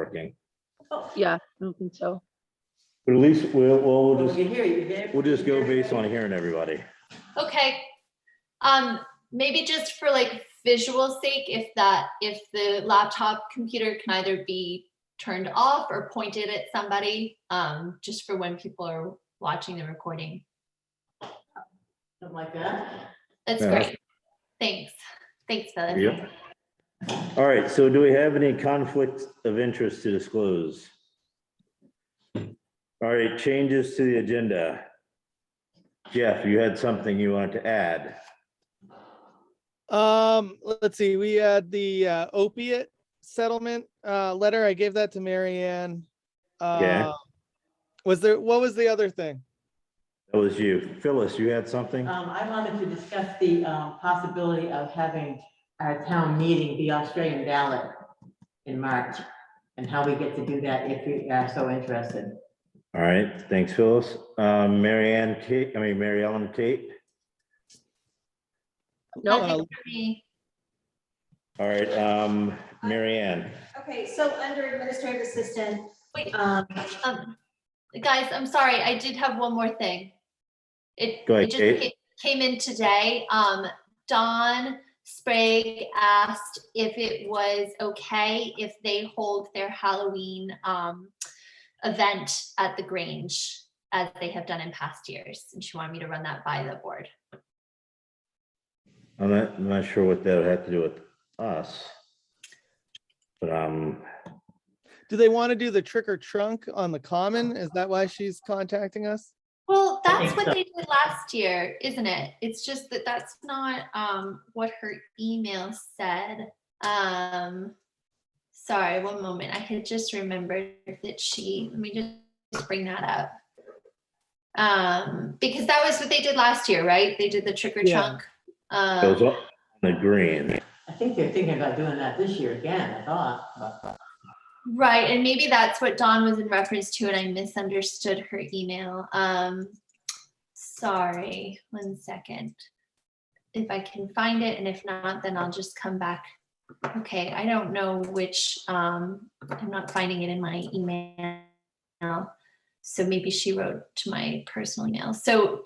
working. Yeah, I don't think so. But at least we'll We just, can hear you. we'll just go based on hearing everybody. Okay. Maybe just for like visual sake, if the laptop computer can either be turned off or pointed at somebody, just for when people are watching the recording. Something like that. That's Yeah. great. Thanks. Thanks, Phyllis. Yep. All right, so do we have any conflicts of interest to disclose? All right, changes to the agenda. Jeff, you had something you wanted to add. Let's see, we had the opiate settlement letter. I gave that to Mary Ann. Okay. What was the other thing? That was you. Phyllis, you had something? I wanted to discuss the possibility of having our town meeting be Australian ballot in March, and how we get to do that if we are so interested. All right, thanks, Phyllis. Mary Ellen Kate. No, Nothing for me. All right, Mary Ann. Okay, so under administrative assistant, Wait, um, guys, I'm sorry. I did have one more thing. Go ahead, It just Kate. came in today. Don Sprague asked if it was okay if they hold their Halloween event at the Grange as they have done in past years. And she wanted me to run that by the board. I'm not sure what that would have to do with us. But do they want to do the trick or trunk on the common? Is that why she's contacting us? Well, I that's think what so. they did last year, isn't it? It's just that that's not what her email said. Sorry, one moment. I had just remembered that let me just bring that up. Because that was what they did last year, right? They did the trick or Yeah. trunk. goes up on the green. I think they're thinking about doing that this year again, I thought. But Right, and maybe that's what Dawn was in reference to, and I misunderstood her email. Sorry, 1 second. If I can find it, and if not, then I'll just come back. Okay, I don't know which, I'm not finding it in my email. So maybe she wrote to my personal email. So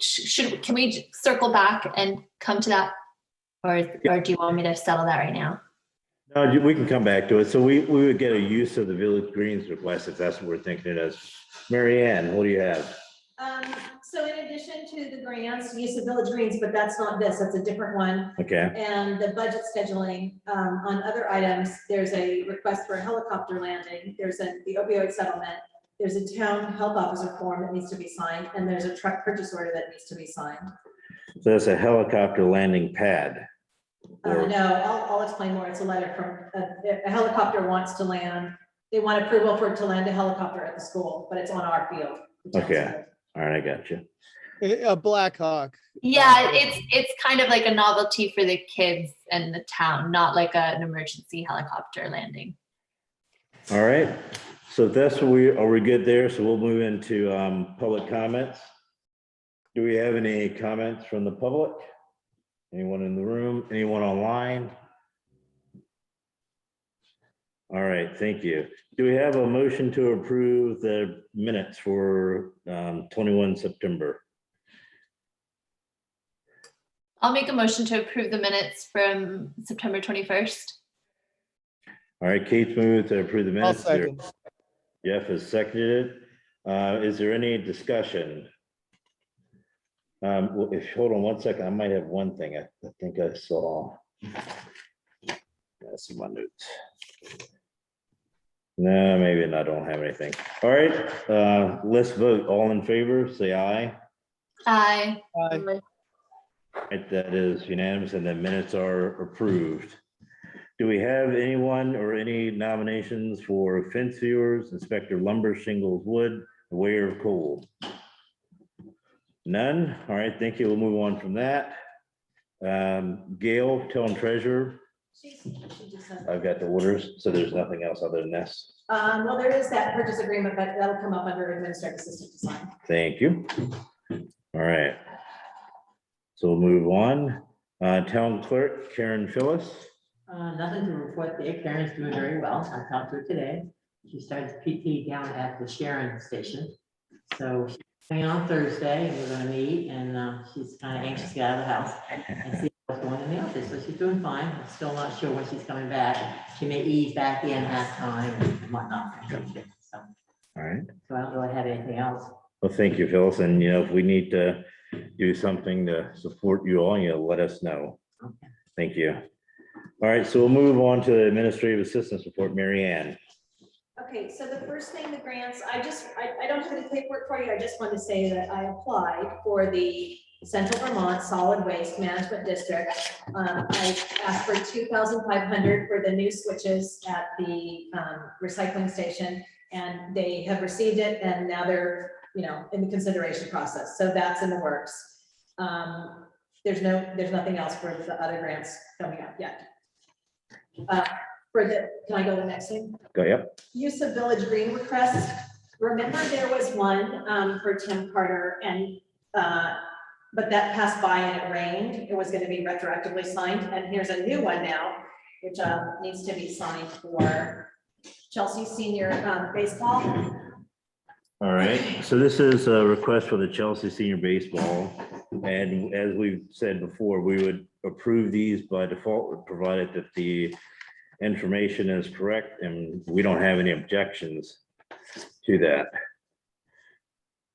can we circle back and come to that? Or do you want me to settle that right now? No, we can come back to it. So we would get a use of the Village Greens request if that's what we're thinking it is. Mary Ann, what do you have? so in addition to the grants, use of Village Greens, but that's not this, that's a different one. Okay, And the budget scheduling, on other items, there's a request for a helicopter landing, there's the opioid settlement, there's a town health officer form that needs to be signed, and there's a truck purchase order that needs to be signed. so that's a helicopter landing pad. No, I'll explain more. It's a letter from, a helicopter wants to land. They want approval for it to land a helicopter at the school, but it's on our field. the town's Okay. field. All right, I got you. A Black Hawk. Yeah, it's kind of like a novelty for the kids and the town, not like an emergency helicopter landing. All right, so that's what are we good there? So we'll move into public comments. Do we have any comments from the public? Anyone in the room? Anyone online? All right, thank you. Do we have a motion to approve the minutes for 21 September? I'll make a motion to approve the minutes from September 21st. All right, Kate's moved to approve the I'll minutes. second. Jeff has seconded it. Is there any discussion? Well, hold on 1 second, I might have one thing I think I saw. That's in my notes. No, maybe I don't have anything. All right, let's vote. All in favor, say aye. Aye. Aye. Right, that is unanimous, and the minutes are approved. Do we have anyone or any nominations for fence viewers, inspector lumber, shingles, wood, weigher of coal? None. All right, thank you. We'll move on from that. Gail, town treasurer. She just sent it. I've got the orders, so there's nothing else other than this. Well, there is that purchase agreement, but that'll come up under administrative assistant to sign. Thank you. All right. So we'll move on. Town clerk, Karen Phyllis. nothing to report there. Karen's doing very well. I talked to her today. She starts PT down at the Sharon station. So she's coming on Thursday, and we're gonna meet, and she's kind of anxious to get out of the house and see what's going on in the office. So she's doing fine. I'm still not sure when she's coming back. She may ease back in half time and whatnot. So, All right. so I don't really have anything else. Well, thank you, Phyllis. And if we need to do something to support you all, let us know. Okay. Thank you. All right, so we'll move on to the administrative assistance report, Mary Ann. Okay, so the first thing, the grants, I don't have any paperwork for you. I just want to say that I applied for the Central Vermont Solid Waste Management District. I asked for 2,500 for the new switches at the recycling station, and they have received it, and now they're, in the consideration process. So that's in the works. There's nothing else for the other grants coming up yet. Can I go to the next thing? Go, yep. Use of village green request. Remember there was one for Tim Carter, and but that passed by and it rained. It was going to be retroactively signed, and here's a new one now, which needs to be signed for Chelsea Senior Baseball. All right, so this is a request for the Chelsea Senior Baseball. And as we've said before, we would approve these by default, provided that the information is correct and we don't have any objections to that.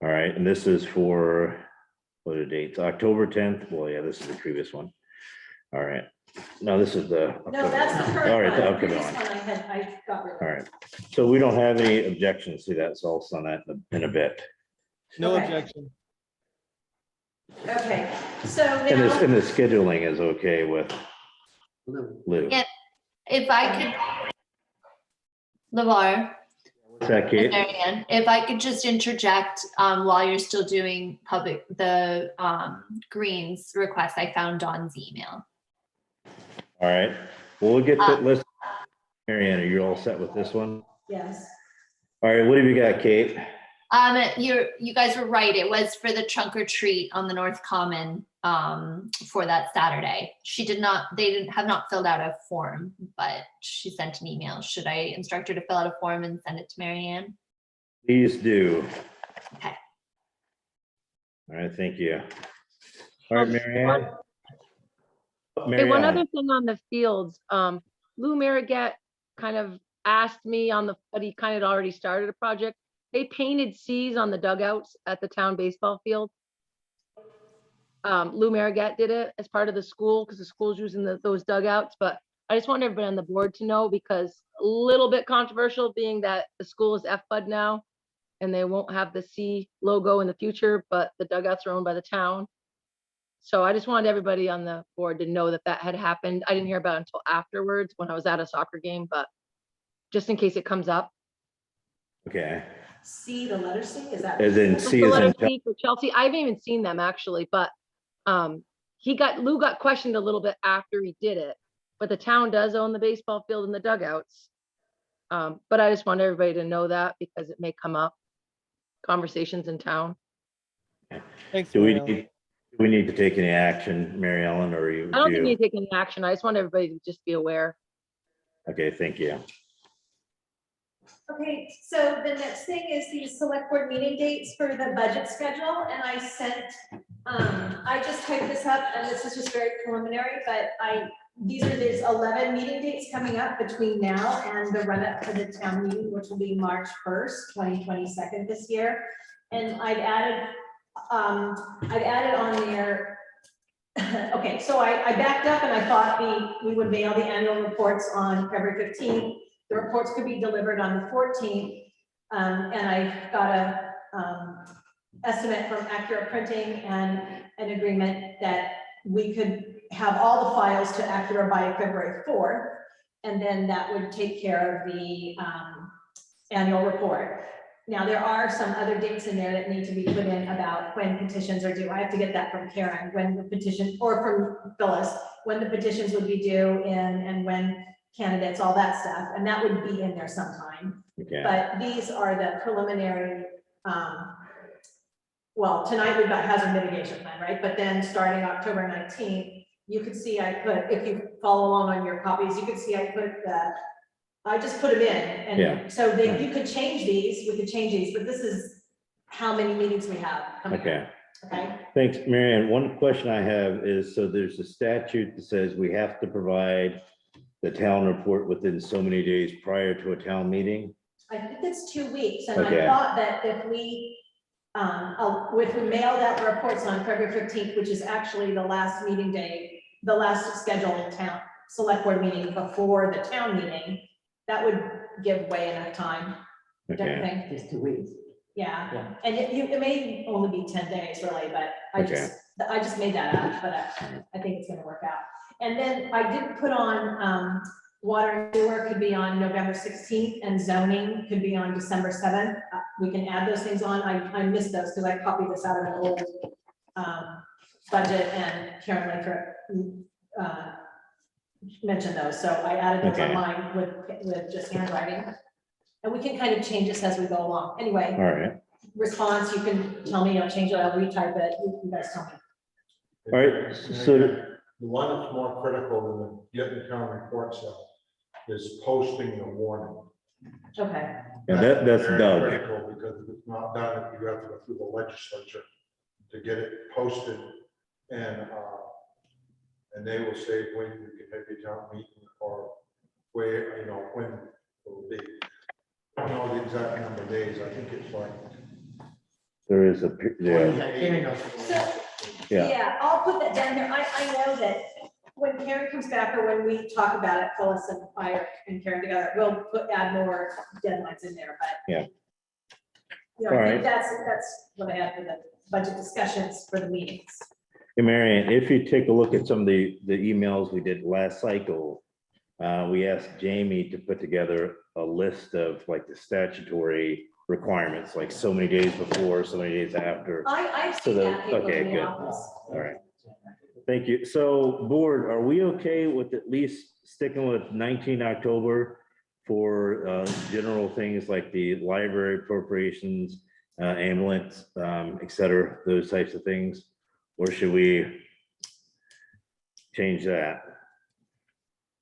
All right, and this is for, what are the dates? October 10th. Well, yeah, this is the previous one. All right. No, this is the. No, that's the current All right, one. the The upcoming previous one. one I got rid of. All right, so we don't have any objections to that, so I'll send that in a bit. No Okay. objection. Okay, so And now, the scheduling is okay with Lou. Yeah. If I could, LeVar, What's that, Kate? Marianne, if I could just interject while you're still doing the Greens request, I found Dawn's email. All right, well, we'll get to list. Marianne, are you all set with this one? yes, All right, what have you got, Kate? You guys were right. It was for the trunk or treat on the North Common for that Saturday. They have not filled out a form, but she sent an email. Should I instruct her to fill out a form and send it to Marianne? Please do. Okay. All right, thank you. All right, Marianne. Hey, one other thing on the fields, Lou Marigat kind of asked me but he kind of already started a project. They painted C's on the dugouts at the town baseball field. Lou Marigat did it as part of the school, because the school's using those dugouts, but I just want everybody on the board to know, because a little bit controversial, being that the school is FBUD now and they won't have the C logo in the future, but the dugouts are owned by the town. So I just wanted everybody on the board to know that had happened. I didn't hear about it until afterwards when I was at a soccer game, but just in case it comes up. Okay, C, the letter C, is that? as in Just C the as letter in. C for Chelsea. I haven't even seen them actually, but Lou got questioned a little bit after he did it, but the town does own the baseball field and the dugouts. But I just want everybody to know that, because it may come up, conversations in town. Thanks. Do Mariella. we need to take any action, Mary Ellen, or you? I don't think we need to take any action. I just want everybody to just be aware. Okay, thank you. Okay, so the next thing is the select board meeting dates for the budget schedule, and I sent, I just typed this up, and this is just very preliminary, but there's 11 meeting dates coming up between now and the run up to the town meeting, which will be March 1st, 2022 this year. And I've added on there. Okay, so I backed up and I thought we would mail the annual reports on February 15th. The reports could be delivered on the 14th. And I got a estimate from Accurate Printing and an agreement that we could have all the files to Accurate by February 4th. And then that would take care of the annual report. Now, there are some other dates in there that need to be put in about when petitions are due. I have to get that from Karen, when the petition, or from Phyllis, when the petitions would be due and when candidates, all that stuff. And that would be in there sometime. Okay, But these are the preliminary, well, tonight we've got hazard mitigation plan, right? But then starting October 19th, you could see I put, if you follow along on your copies, you could see I put the I just put them in, Yeah. and so they, you could change these, we could change these, but this is how many meetings we have coming up, Okay. okay? Thanks, Marianne. One question I have is, so there's a statute that says we have to provide the town report within so many days prior to a town meeting. I think it's 2 weeks, and Okay. I thought that if we mailed out the reports on February 15th, which is actually the last meeting day, the last scheduled town select board meeting before the town meeting, that would give way enough time, don't you Okay, think? Just 2 weeks. Yeah, Yeah. and it may only be 10 days really, but I just made that up, but I think it's gonna work out. And then I did put on, water and sewer could be on November 16th, and zoning could be on December 7th. We can add those things on. I missed those because I copied this out of an old budget, and Karen Laker mentioned those, so I added those on Okay. mine with just handwriting. And we can kind of change this as we go along. Anyway, all right, response, you can tell me, I'll change it, I'll retype it, you guys tell me. all right, so, The one that's more critical than the getting town reports out is posting the warning. Okay, yeah, that's Very Doug. critical, because if it's not done, you have to go through the legislature to get it posted, and they will say when you can have your town meeting, or where, when it will be. I don't know the exact number of days, I think it's like. There is a, yeah, Karen knows. yeah, yeah, I'll put that down here. I know that when Karen comes back, or when we talk about it, Phyllis and I and Karen together, we'll add more deadlines in there, but. Yeah. You know, I All think that's what I had for the budget discussions for the meetings. hey, Marianne, if you take a look at some of the emails we did last cycle, we asked Jamie to put together a list of like the statutory requirements, like so many days before, so many days after. I've So seen the- that paper okay, in the good. office. All right. Thank you. So board, are we okay with at least sticking with 19 October for general things like the library appropriations, ambulance, et cetera, those types of things? Or should we change that?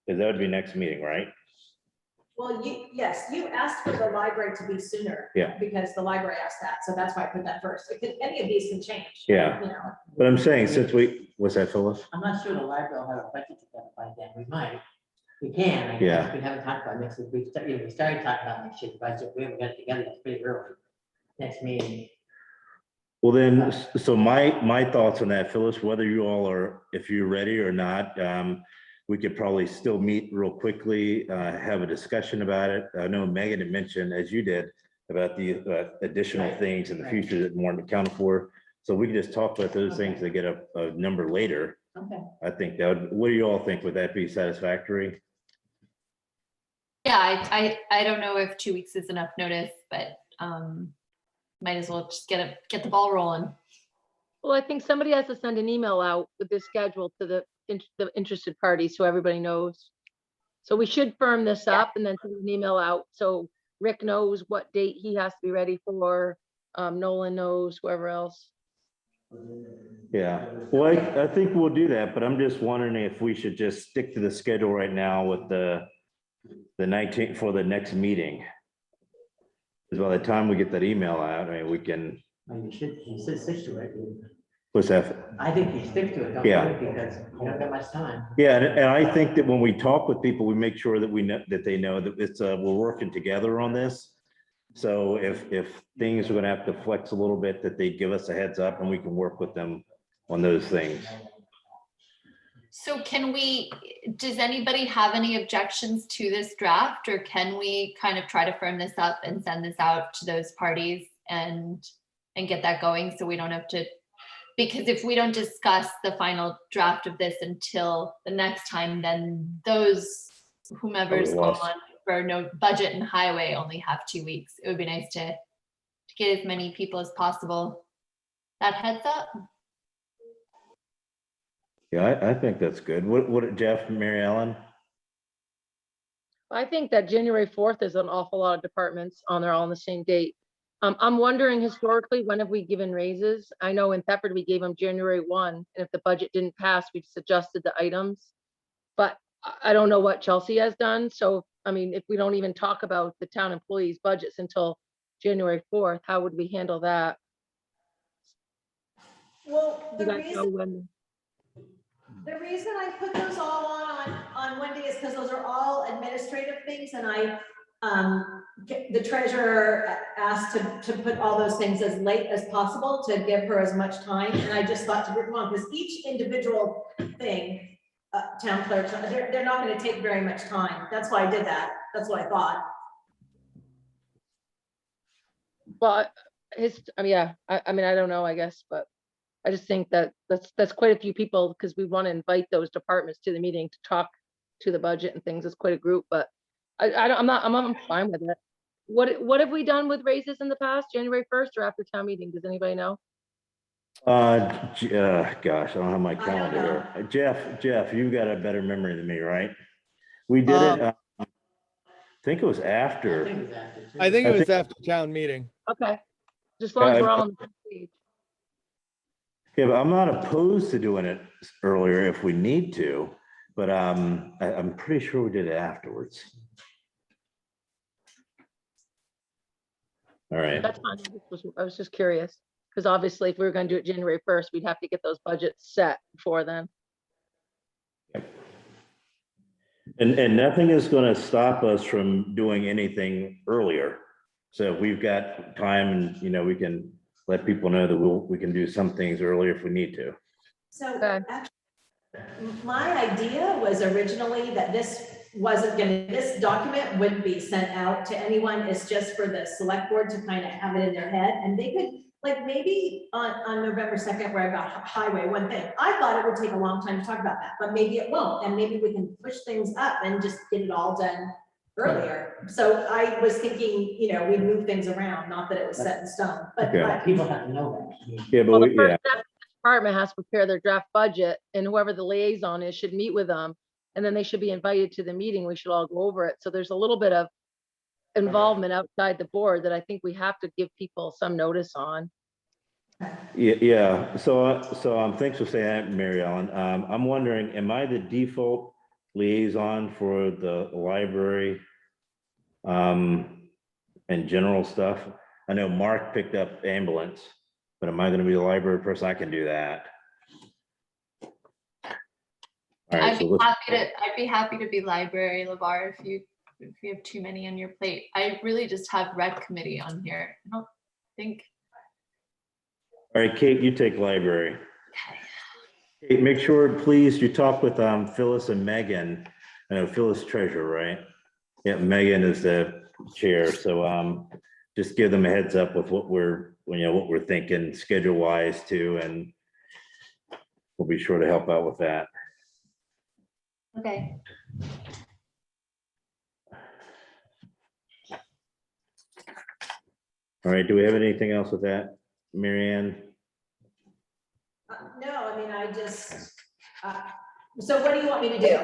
Because that would be next meeting, right? Well, yes, you asked for the library to be sooner. Yeah. Because the library asked that, so that's why I put that first. Any of these can change. Yeah. You know, But I'm saying since what's that, Phyllis? I'm not sure the library will have a budget together by then, we might. We can, I Yeah. guess, we haven't talked about next week, we started talking about next year's budget, we haven't got it together, it's pretty early. Next meeting. Well, then, so my thoughts on that, Phyllis, whether you all are, if you're ready or not, we could probably still meet real quickly, have a discussion about it. I know Megan had mentioned, as you did, about the additional Right, things in the right. future that weren't accounted for. So we can just talk about those things and get a number later. Okay. I think that would, what do you all think? Would that be satisfactory? Yeah, I don't know if 2 weeks is enough notice, but might as well just get the ball rolling. Well, I think somebody has to send an email out with this schedule to the interested parties, so everybody knows. So we should firm this up and then send an email out, so Rick knows what date he has to be ready for. Nolan knows, whoever else. Yeah, well, I think we'll do that, but I'm just wondering if we should just stick to the schedule right now with the 19th for the next meeting. Because by the time we get that email out, I mean, we can, Well, you should stick to it. what's that? I think you stick to it, don't Yeah. you, because you don't have much time. Yeah, and I think that when we talk with people, we make sure that we know, that they know that it's, we're working together on this. So if things are gonna have to flex a little bit, that they give us a heads up and we can work with them on those things. So does anybody have any objections to this draft, or can we kind of try to firm this up and send this out to those parties and get that going, so we don't have to, because if we don't discuss the final draft of this until the next time, then those whomever's Oh, we lost. on for no budget and highway only have 2 weeks. It would be nice to get as many people as possible that heads up. Yeah, I think that's good. What, Jeff, Mary Ellen? I think that January 4th is an awful lot of departments on there all on the same date. I'm wondering historically, when have we given raises? I know in Thetford, we gave them January 1, and if the budget didn't pass, we just adjusted the items. But I don't know what Chelsea has done, so I mean, if we don't even talk about the town employees' budgets until January 4th, how would we handle that? Well, You guys know when, the reason I put those all on Wendy is because those are all administrative things, and the treasurer asked to put all those things as late as possible to give her as much time, and I just thought to group them on, because each individual thing, town clerk, they're not gonna take very much time. That's why I did that. That's what I thought. well, I mean, yeah, I mean, I don't know, I guess, but I just think that that's quite a few people, because we want to invite those departments to the meeting to talk to the budget and things. It's quite a group, but I'm fine with it. What have we done with raises in the past, January 1st or after town meeting? Does anybody know? Gosh, I don't have my I don't calendar here. Jeff, you got a better memory than me, right? We did it, I think it was I after. think it was after, too. I think it I was think- after town meeting. Okay, just as long as Yeah, we're all on the same page. Yeah, but I'm not opposed to doing it earlier if we need to, but I'm pretty sure we did it afterwards. All right, That's fine. I was just curious, because obviously if we were gonna do it January 1st, we'd have to get those budgets set before then. and nothing is gonna stop us from doing anything earlier. So if we've got time and, we can let people know that we can do some things earlier if we need to. So Okay. actually, my idea was originally that this document wouldn't be sent out to anyone. It's just for the select board to kind of have it in their head, and they could, like, maybe on November 2nd, where I got highway, one thing, I thought it would take a long time to talk about that, but maybe it won't, and maybe we can push things up and just get it all done earlier. So I was thinking, we'd move things around, not that it was set in stone, but Okay. But people have to know that. Yeah, but Well, the yeah, first step, the department has to prepare their draft budget, and whoever the liaison is should meet with them. And then they should be invited to the meeting. We should all go over it. So there's a little bit of involvement outside the board that I think we have to give people some notice on. yeah. So thanks for saying that, Mary Ellen. I'm wondering, am I the default liaison for the library and general stuff? I know Mark picked up ambulance, but am I gonna be the library person? I can do that. All right, I'd so be let's, happy to be library, LeVar, if you have too many on your plate. I really just have rec committee on here. I don't think, all right, Kate, you take library. okay. Kate, make sure, please, you talk with Phyllis and Megan. I know Phyllis treasurer, right? Yeah, Megan is the chair, so just give them a heads up with what we're thinking schedule wise too, and we'll be sure to help out with that. Okay. All right, do we have anything else with that, Mary Ann? no, I mean, so what do you want me to do?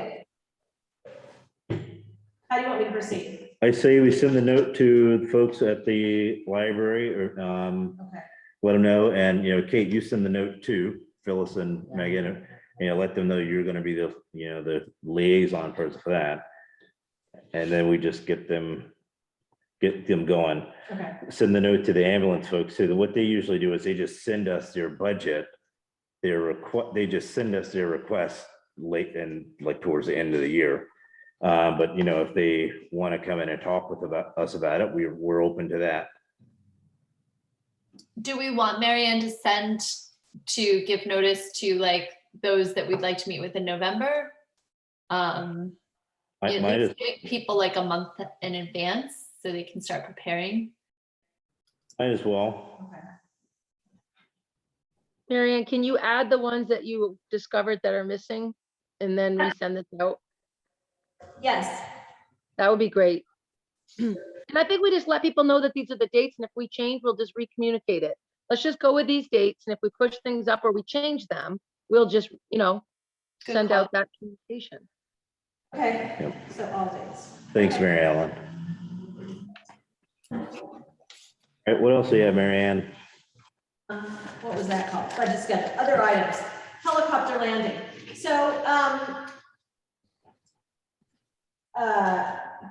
How do you want me to proceed? I say we send the note to the folks at the library, or Okay. let them know, and Kate, you send the note to Phyllis and Megan, let them know you're gonna be the the liaison person for that. And then we just get them going. Okay. Send the note to the ambulance folks too. What they usually do is they just send us their budget, they just send us their request late and like towards the end of the year. But if they want to come in and talk with us about it, we're open to that. Do we want Marianne to give notice to like those that we'd like to meet with in November? Might At as- least give people like a month in advance so they can start preparing. Might as well. Okay. Marianne, can you add the ones that you discovered that are missing and then resend this out? Yes. That would be great. And I think we just let people know that these are the dates, and if we change, we'll just recommunicate it. Let's just go with these dates, and if we push things up or we change them, we'll just, Good send call. out that communication. Okay, Yep. so all days. Thanks, Okay. Mary Ellen. All right, what else do you have, Mary Ann? What was that called? Budget schedule, other items, helicopter landing. So,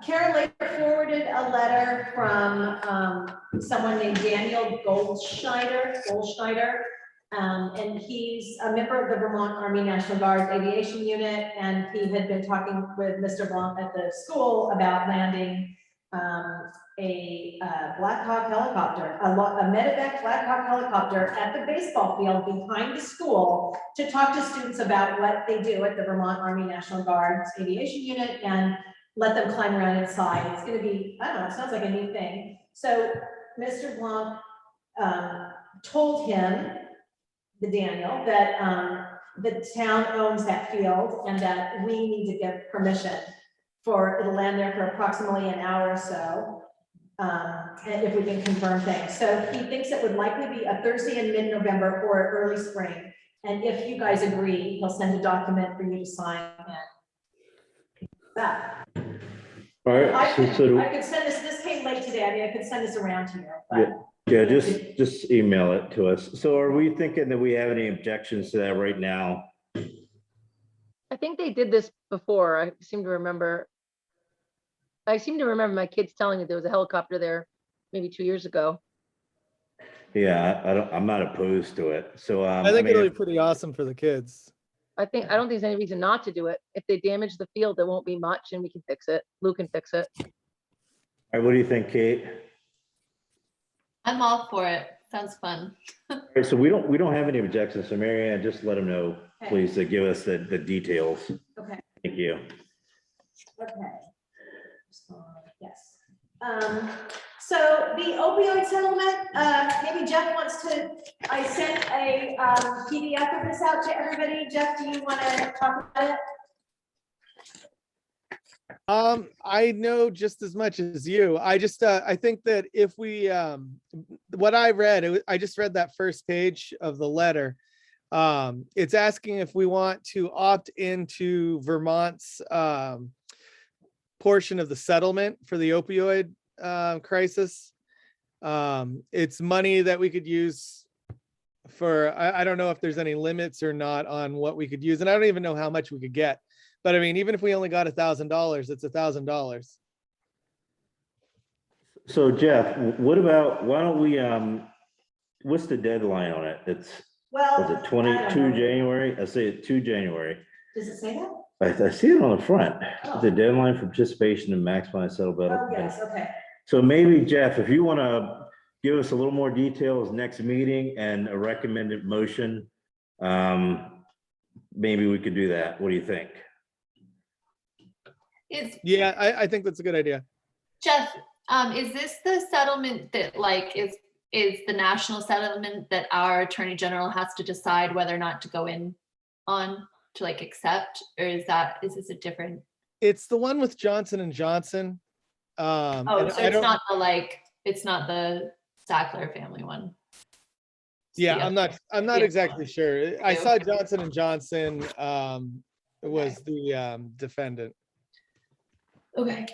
Karen later forwarded a letter from someone named Daniel Goldschneider. And he's a member of the Vermont Army National Guard Aviation Unit, and he had been talking with Mr. Blanc at the school about landing a Black Hawk helicopter, a medevac Black Hawk helicopter at the baseball field behind the school to talk to students about what they do at the Vermont Army National Guard's Aviation Unit and let them climb around inside. It's gonna be, I don't know, it sounds like a neat thing. So Mr. Blanc told him, the Daniel, that the town owns that field and that we need to give permission for it to land there for approximately an hour or so. And if we can confirm things. So he thinks it would likely be a Thursday in mid-November or early spring. And if you guys agree, he'll send a document for you to sign and that. All right, I so could send this came late today. I mean, I could send this around to you, but. yeah, just email it to us. So are we thinking that we have any objections to that right now? I think they did this before. I seem to remember my kids telling me there was a helicopter there maybe 2 years ago. Yeah, I'm not opposed to it. So I think mean, it'll be pretty awesome for the kids. I don't think there's any reason not to do it. If they damage the field, there won't be much and we can fix it. Lou can fix it. all right, what do you think, Kate? I'm all for it. Sounds fun. All right, so we don't have any objections. So Mary Ann, just let them know, Okay. please, to give us the details. Okay. Thank you. Okay. Yes. So the opioid settlement, maybe Jeff wants to, I sent a PDF of this out to everybody. Jeff, do you want to talk about it? I know just as much as you. I just, I think that if we, what I read, I just read that first page of the letter. It's asking if we want to opt into Vermont's portion of the settlement for the opioid crisis. It's money that we could use for, I don't know if there's any limits or not on what we could use, and I don't even know how much we could get. But I mean, even if we only got $1,000, it's $1,000. So Jeff, what about, why don't we, what's the deadline on it? It's, Well. was it I don't 22 know. January? I say it 2 January. Does it say that? I see it on the front. Oh. The deadline for participation in maximize settle Oh, battle. yes, okay. So maybe Jeff, if you want to give us a little more details next meeting and a recommended motion, maybe we could do that. What do you think? Yeah, I think that's a good idea. Jeff, is this the settlement that like is the national settlement that our attorney general has to decide whether or not to go in on to like accept, or is this a different? It's the one with Johnson and Johnson. Oh, and so I it's don't- it's not the Sackler family one. Yeah, Yeah. I'm not Yeah. exactly sure. I Okay. saw Johnson and Johnson was the defendant. Okay.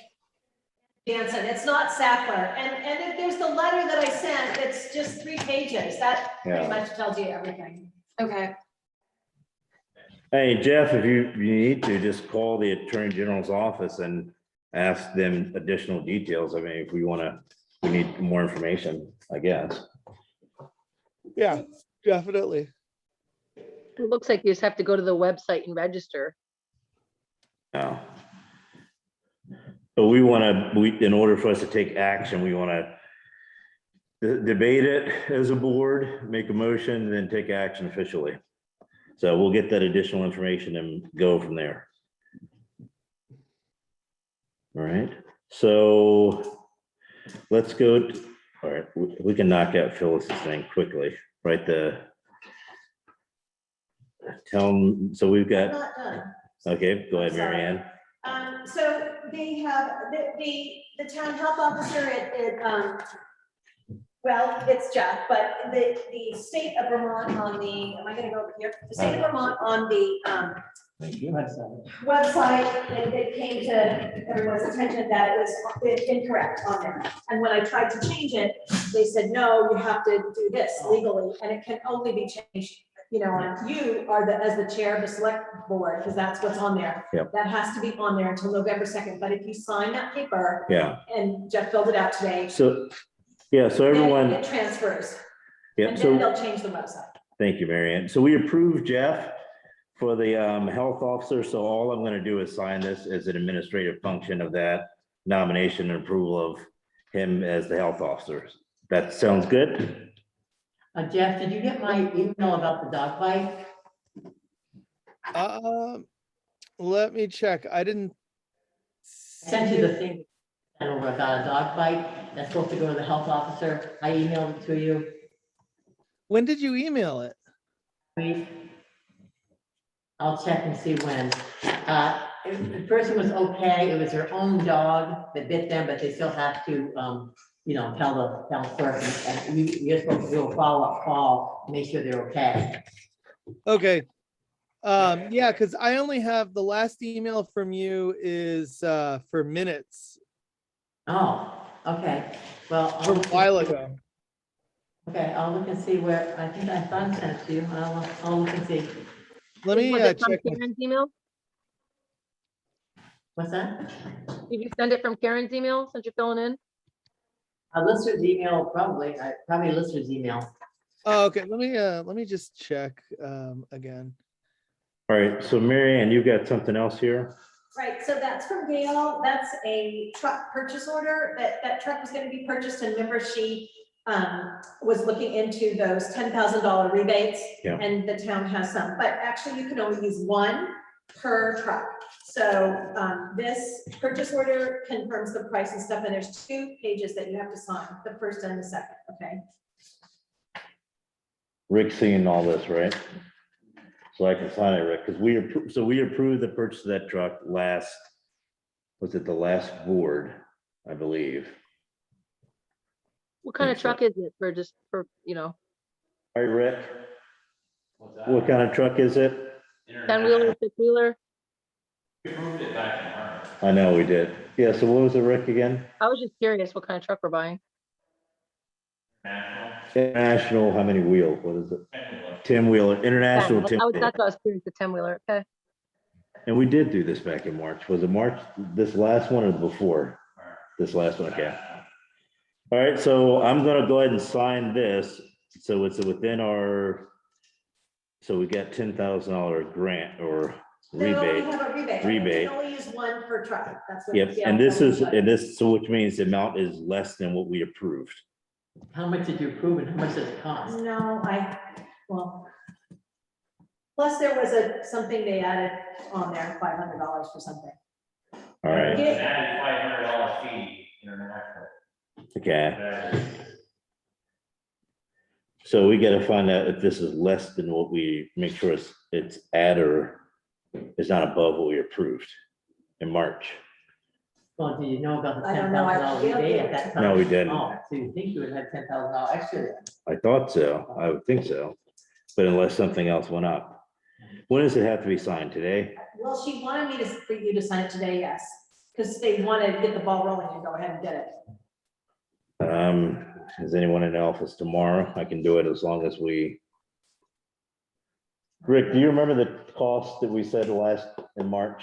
Jansen, it's not Sackler. And if there's the letter that I sent, it's just 3 pages. That pretty Yeah. much tells you everything. Okay. Hey, Jeff, if you need to, just call the Attorney General's office and ask them additional details. I mean, if we need more information, I guess. Yeah, definitely. It looks like you just have to go to the website and register. No. But in order for us to take action, we want to debate it as a board, make a motion, and then take action officially. So we'll get that additional information and go from there. All right, so let's go. All right, we can knock out Phyllis's thing quickly, right? So we've I'm got, not done. okay, go ahead, Mary Ann. So they have, the town health officer well, it's Jeff, but the state of Vermont on the, am I gonna go over here? The state of Vermont on the, website, it came to everyone's attention that it was incorrect on there. And when I tried to change it, they said, no, you have to do this legally, and it can only be changed you know, you are as the chair of the select board, because that's what's on there. Yep. That has to be on there until November 2nd, but if you sign that paper, Yeah, and Jeff filled it out today, so, yeah, so then everyone, it transfers, yep, and so. then they'll change the website. Thank you, Mary Ann. So we approved Jeff for the health officer, so all I'm gonna do is sign this as an administrative function of that nomination and approval of him as the health officer. That sounds good? Jeff, did you get my email about the dog bite? Let me check. I didn't. I sent you the thing over about a dog bite that's supposed to go to the health officer. I emailed it to you. When did you email it? I'll check and see when. The person was okay. It was their own dog that bit them, but they still have to, you know, tell the person. And you're supposed to do a follow-up call, to make sure they're okay. Okay. Yeah, because I only have the last email from you is for minutes Oh, okay. Well, from a while ago. okay, I'll look and see where, I think I thought I sent it to you. I'll look and see. Let me Was it from check. Karen's email? What's that? Did you send it from Karen's email since you're filling in? A listener's email, probably a listener's email. Oh, okay. Let me just check again. All right, so Mary Ann, you got something else here? Right, so that's from Gail, that's a truck purchase order, that truck was gonna be purchased, and remember she was looking into those $10,000 rebates. Yeah. And the town has some, but actually you can only use one per truck. So this purchase order confirms the price and stuff, and there's 2 pages that you have to sign, the first and the second, okay? Rick's seeing all this, right? So I can sign it, Rick, because we approved the purchase of that truck last, was it the last board, I believe. What kind of Think so. truck is it for, you know, All right, Rick, what kind of truck is it? 10-wheeler, 6-wheeler? Approved it back in March. I know we did. Yeah, so what was it, Rick, again? I was just curious what kind of truck we're buying. National. International, how many wheels? What is it? 10-wheeler. 10-wheeler, international 10 That's what I was curious, the 10-wheeler, okay. And we did do this back in March. Was it March, this last one or before? This last one, okay. All right, so I'm gonna go ahead and sign this. So it's within our, so we got $10,000 grant or No, we rebate. have a rebate. Rebate. You can only use one per truck, that's what. Yep, Gail and this told is, me. so which means the amount is less than what we approved. How much did you approve and how much does it cost? No, well, plus there was something they added on there, $500 for something. All right, An added $500 fee international. okay. That is- So we gotta find out if this is less than what we, make sure it's at or it's not above what we approved in March. Well, do you know about the I don't know. $10,000 rebate at that time? No, we didn't. Oh, so you think you would have $10,000 extra then? I thought so. I would think so. But unless something else went up. When does it have to be signed? Today? Well, she wanted me for you to sign it today, yes, because they wanted to get the ball rolling and go ahead and get it. Is anyone in the office tomorrow? I can do it as long as we. Rick, do you remember the cost that we said in March?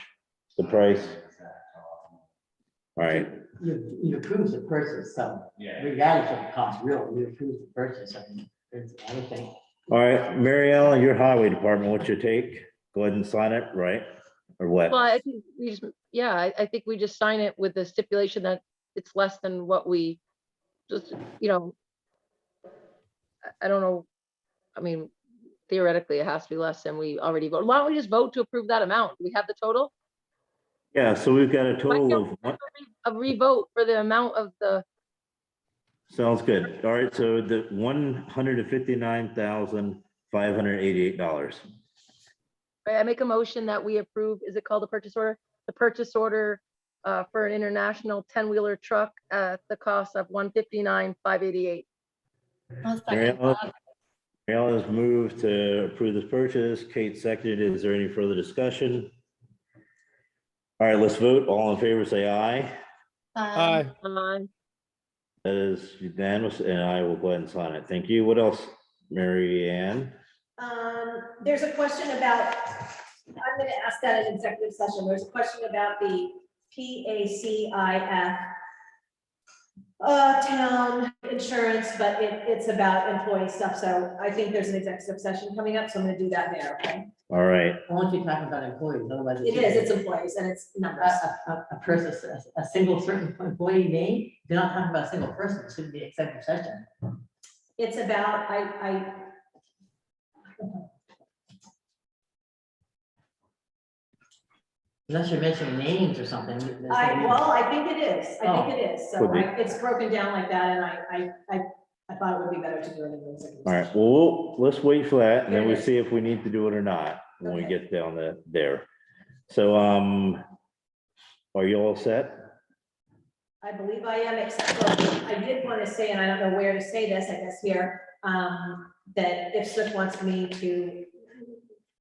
The price? All right, You approved the purchase, so Yeah. regardless of the cost, really, you approved the purchase, I mean, there's other thing. all right, Mary Ellen, your highway department, what's your take? Go ahead and sign it, right? Or what? Well, I think we just, yeah, I think we just sign it with the stipulation that it's less than what we just, you know. I don't know. I mean, theoretically, it has to be less than we already voted. Why don't we just vote to approve that amount? Do we have the total? Yeah, so we've got a Why total can't of we one. A revote for the amount of the, Sounds good. All right, so the $159,588. right, I make a motion that we approve, is it called a purchase order? The purchase order for an international 10-wheeler truck at the cost of $159,588. I'll Mary second Ellen that. Mary Ellen has moved to approve this purchase. Kate seconded. Is there any further discussion? All right, let's vote. All in favor, say aye. Aye. That is unanimous, and I will go ahead and sign it. Thank you. What else, Mary Ann? There's a question about, I'm gonna ask that in executive session. There's a question about the PACIF town insurance, but it's about employee stuff. So I think there's an executive session coming up, so I'm gonna do that there, okay? All right, I want you talking about employees, otherwise. It is, it's employees and it's numbers. A person, a single certain employee name, they're not talking about a single person, it shouldn't be executive session. It's about, Unless you're mentioning names or something. well, I think it is. I think it is. So Could be. it's broken down like that, and I thought it would be better to do it in the executive all right, session. well, let's wait for that, and then Here it we'll is. see if we need to do it or not when we Okay. get down there. So, are you all set? I believe I am, except for, I did want to say, and I don't know where to say this, I guess here, that if Swift wants me to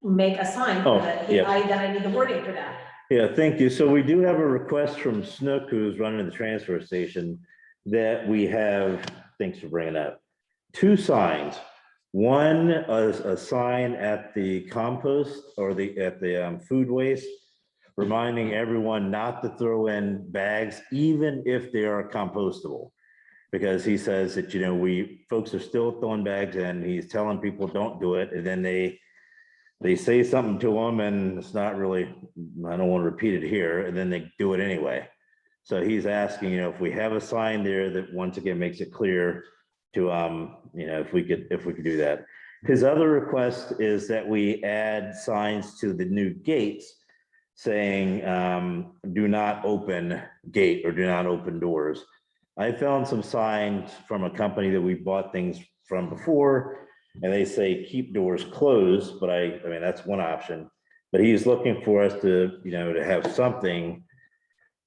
make a sign Oh, for that, yeah. then I need the wording for that. Yeah, thank you. So we do have a request from Snook, who's running the transfer station, that we have, thanks for bringing that, 2 signs. One is a sign at the compost or at the food waste, reminding everyone not to throw in bags, even if they are compostable. Because he says that, folks are still throwing bags in, he's telling people don't do it, and then they say something to them and it's not really, I don't want to repeat it here, and then they do it anyway. So he's asking, if we have a sign there that once again makes it clear to, if we could do that. His other request is that we add signs to the new gates saying, do not open gate or do not open doors. I found some signs from a company that we bought things from before, and they say keep doors closed, but I mean, that's one option. But he's looking for us to, to have something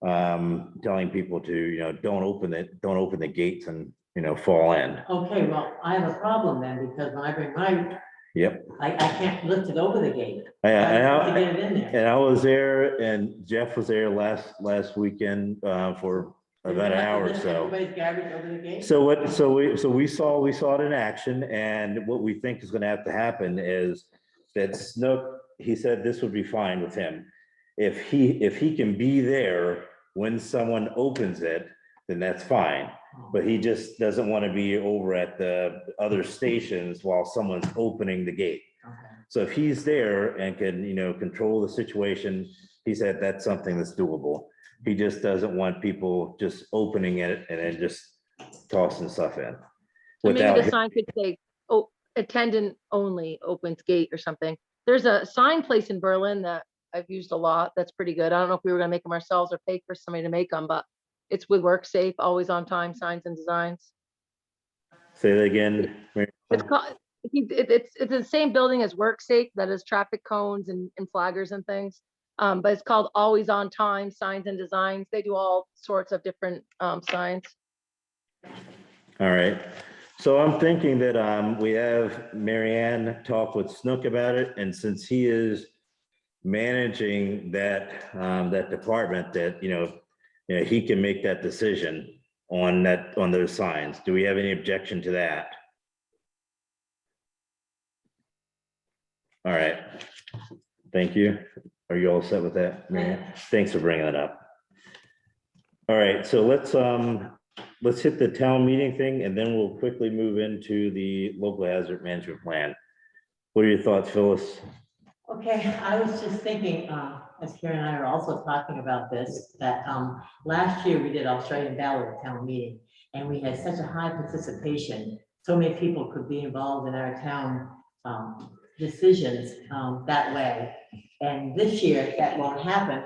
telling people to, don't open the gates and, fall in. Okay, well, I have a problem then, because when I bring mine, Yep. I can't lift it over the gate. And I have to I, get it in there. and I was there, and Jeff was there last weekend for about an hour or Lift so. Everybody's garbage over the gate? So we saw it in action, and what we think is gonna have to happen is that Snook, he said this would be fine with him. If he can be there when someone opens it, then that's fine. But he just doesn't want to be over at the other stations while someone's opening the gate. Okay. So if he's there and can, control the situation, he said that's something that's doable. He just doesn't want people just opening it and then just tossing stuff in. So maybe without the sign could say, oh, attendant only opens gate or something. There's a sign place in Berlin that I've used a lot. That's pretty good. I don't know if we were gonna make them ourselves or pay for somebody to make them, but it's with WorkSafe, always on time signs and designs. Say that again. Mary? It's called, it's the same building as WorkSafe that is traffic cones and flaggers and things. But it's called Always On Time Signs and Designs. They do all sorts of different signs. All right. So I'm thinking that we have Mary Ann talk with Snook about it, and since he is managing that department, that he can make that decision on those signs. Do we have any objection to that? All right. Thank you. Are you all set with that, Mary Ann? Thanks for bringing that up. All right, so let's hit the town meeting thing, and then we'll quickly move into the local hazard management plan. What are your thoughts, Phyllis? Okay, I was just thinking, as Karen and I are also talking about this, that last year we did Australian ballot at town meeting, and we had such a high participation. So many people could be involved in our town decisions that way. And this year, that won't happen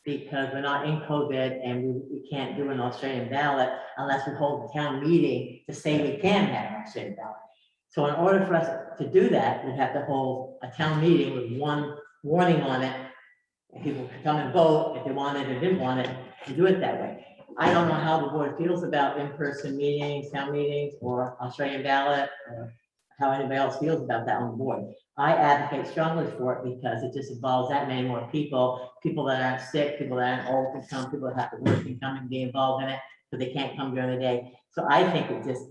because we're not in COVID and we can't do an Australian ballot unless we hold a town meeting to say we can have an Australian ballot. So in order for us to do that, we have to hold a town meeting with one warning on it. And people can come and vote if they wanted or didn't want it, to do it that way. I don't know how the board feels about in-person meetings, town meetings, or Australian ballot, or how anybody else feels about that on the board. I advocate strongly for it because it just involves that many more people that aren't sick, people that aren't old can come, people that have to work can come and be involved in it, but they can't come during the day. So I think it just,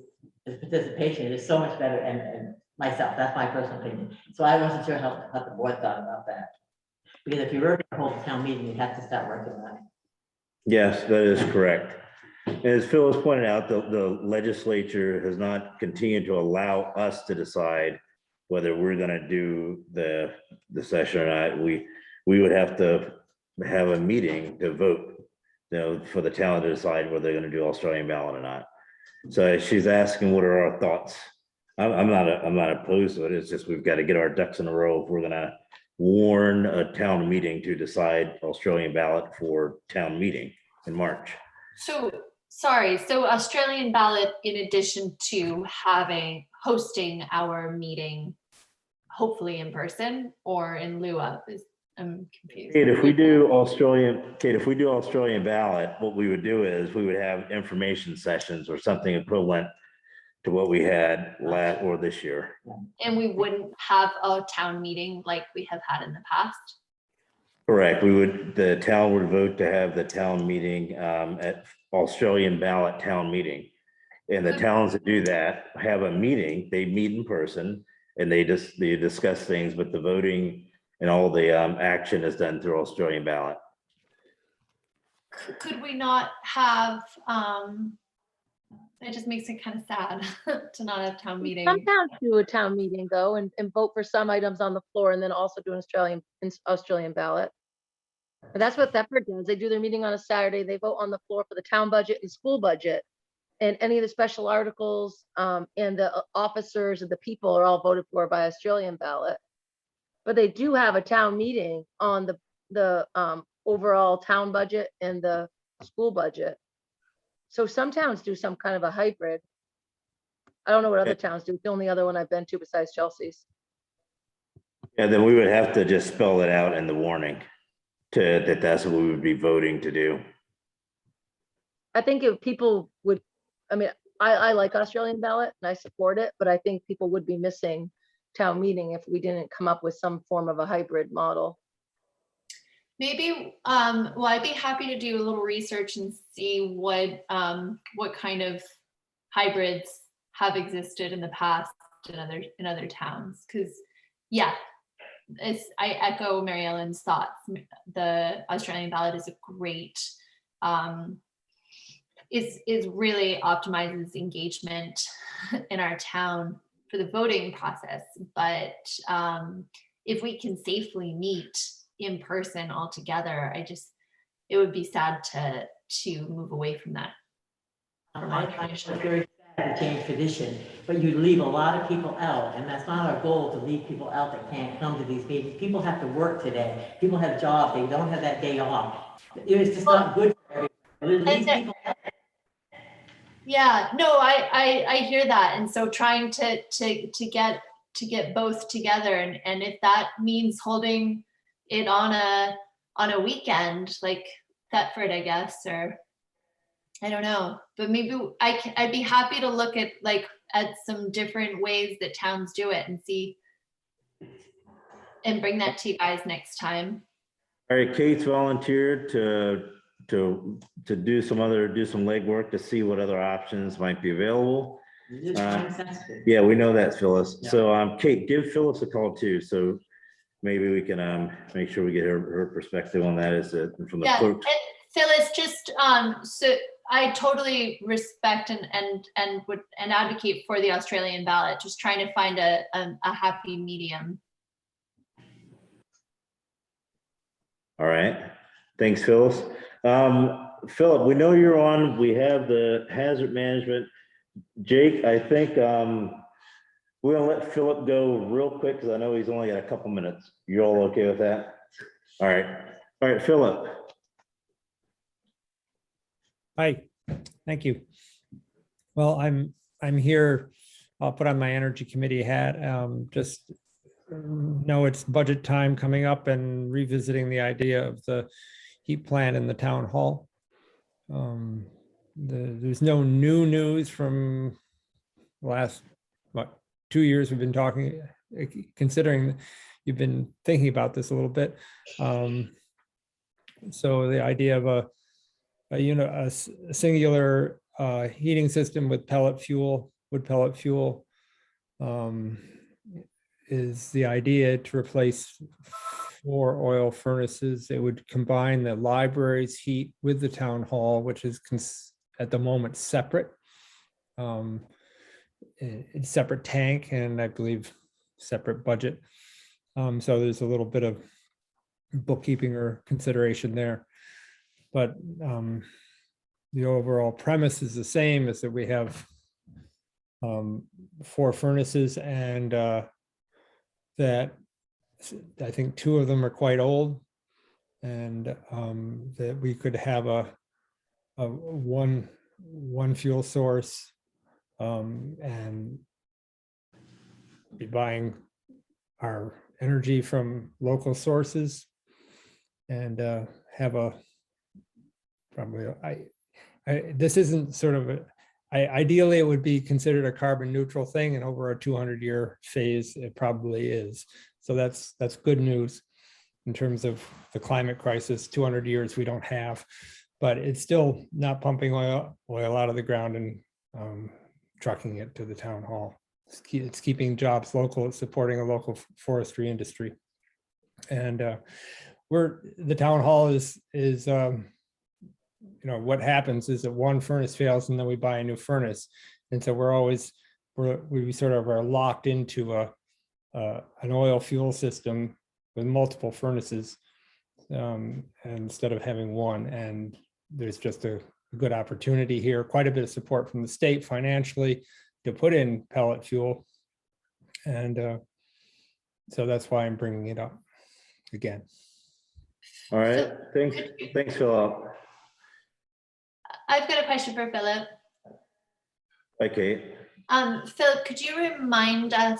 the participation is so much better, and myself, that's my personal opinion. So I wasn't sure how the board thought about that. Because if you were to hold a town meeting, you'd have to start working on it. Yes, that is correct. As Phil has pointed out, the legislature has not continued to allow us to decide whether we're gonna do the session or not. We would have to have a meeting to vote, for the town to decide whether they're gonna do Australian ballot or not. So she's asking, what are our thoughts? I'm not opposed to it. It's just we've got to get our ducks in a row if we're gonna warn a town meeting to decide Australian ballot for town meeting in March. So, sorry, so Australian ballot in addition to hosting our meeting, hopefully in person or in lieu of, I'm confused. Kate, if we do Australian ballot, what we would do is we would have information sessions or something equivalent to what we had this year. And we wouldn't have a town meeting like we have had in the past? Correct. The town would vote to have the town meeting at Australian ballot town meeting. And the towns that do that have a meeting, they meet in person and they discuss things, but the voting and all the action is done through Australian ballot. Could we not have, it just makes it kind of sad to not have town meeting. Some towns do a town meeting though, and vote for some items on the floor and then also do an Australian ballot. And that's what Thetford does. They do their meeting on a Saturday. They vote on the floor for the town budget and school budget. And any of the special articles and the officers and the people are all voted for by Australian ballot. But they do have a town meeting on the overall town budget and the school budget. So some towns do some kind of a hybrid. I don't know what other towns do. It's the only other one I've been to besides Chelsea's. And then we would have to just spell it out in the warning that's what we would be voting to do. I think if people would, I like Australian ballot and I support it, but I think people would be missing town meeting if we didn't come up with some form of a hybrid model. Maybe, well, I'd be happy to do a little research and see what kind of hybrids have existed in the past in other towns. Because, yeah, I echo Mary Ellen's thoughts. The Australian ballot is a great, is really optimizes engagement in our town for the voting process. But if we can safely meet in person all together, it would be sad to move away from that. It's very sad to change tradition, but you leave a lot of people out, and that's not our goal, to leave people out that can't come to these meetings. People have to work today. People have jobs. They don't have that day off. It's just not good for everybody. It leaves people out. Yeah, no, I hear that. And so trying to get both together, and if that means holding it on a weekend, like Thetford, I guess, or I don't know, but maybe I'd be happy to look at some different ways that towns do it and see and bring that to you guys next time. All right, Kate's volunteered to do some legwork to see what other options might be available. It's time sensitive. Yeah, we know that, Phyllis. Yeah. So Kate, give Phyllis a call too. So maybe we can make sure we get her perspective on that from the Yeah, clerk. and Phyllis, just so I totally respect and would advocate for the Australian ballot, just trying to find a happy medium. All right, thanks, Phyllis. Philip, we know you're on. We have the hazard management. Jake, I think we're gonna let Philip go real quick because I know he's only got a couple minutes. You all okay with that? All right, Philip. Hi, thank you. Well, I'm here. I'll put on my energy committee hat. Just know it's budget time coming up and revisiting the idea of the heat plant in the town hall. There's no new news from the last 2 years we've been talking, considering you've been thinking about this a little bit. So the idea of a singular heating system with wood pellet fuel, is the idea to replace 4 oil furnaces. It would combine the library's heat with the town hall, which is at the moment separate. It's separate tank and I believe separate budget. So there's a little bit of bookkeeping or consideration there. But the overall premise is the same, is that we have 4 furnaces and that I think 2 of them are quite old, and that we could have a one fuel source and be buying our energy from local sources and have a probably this isn't sort of ideally it would be considered a carbon neutral thing, and over a 200-year phase it probably is. So that's good news in terms of the climate crisis. 200 years we don't have, but it's still not pumping oil out of the ground and trucking it to the town hall. It's keeping jobs local, it's supporting a local forestry industry. And the town hall is what happens is that one furnace fails and then we buy a new furnace. And so we sort of are locked into an oil fuel system with multiple furnaces instead of having one. And there's just a good opportunity here, quite a bit of support from the state financially to put in pellet fuel. And so that's why I'm bringing it up again. All right, thanks, Philip. I've got a question for Philip. Okay, Philip, could you remind us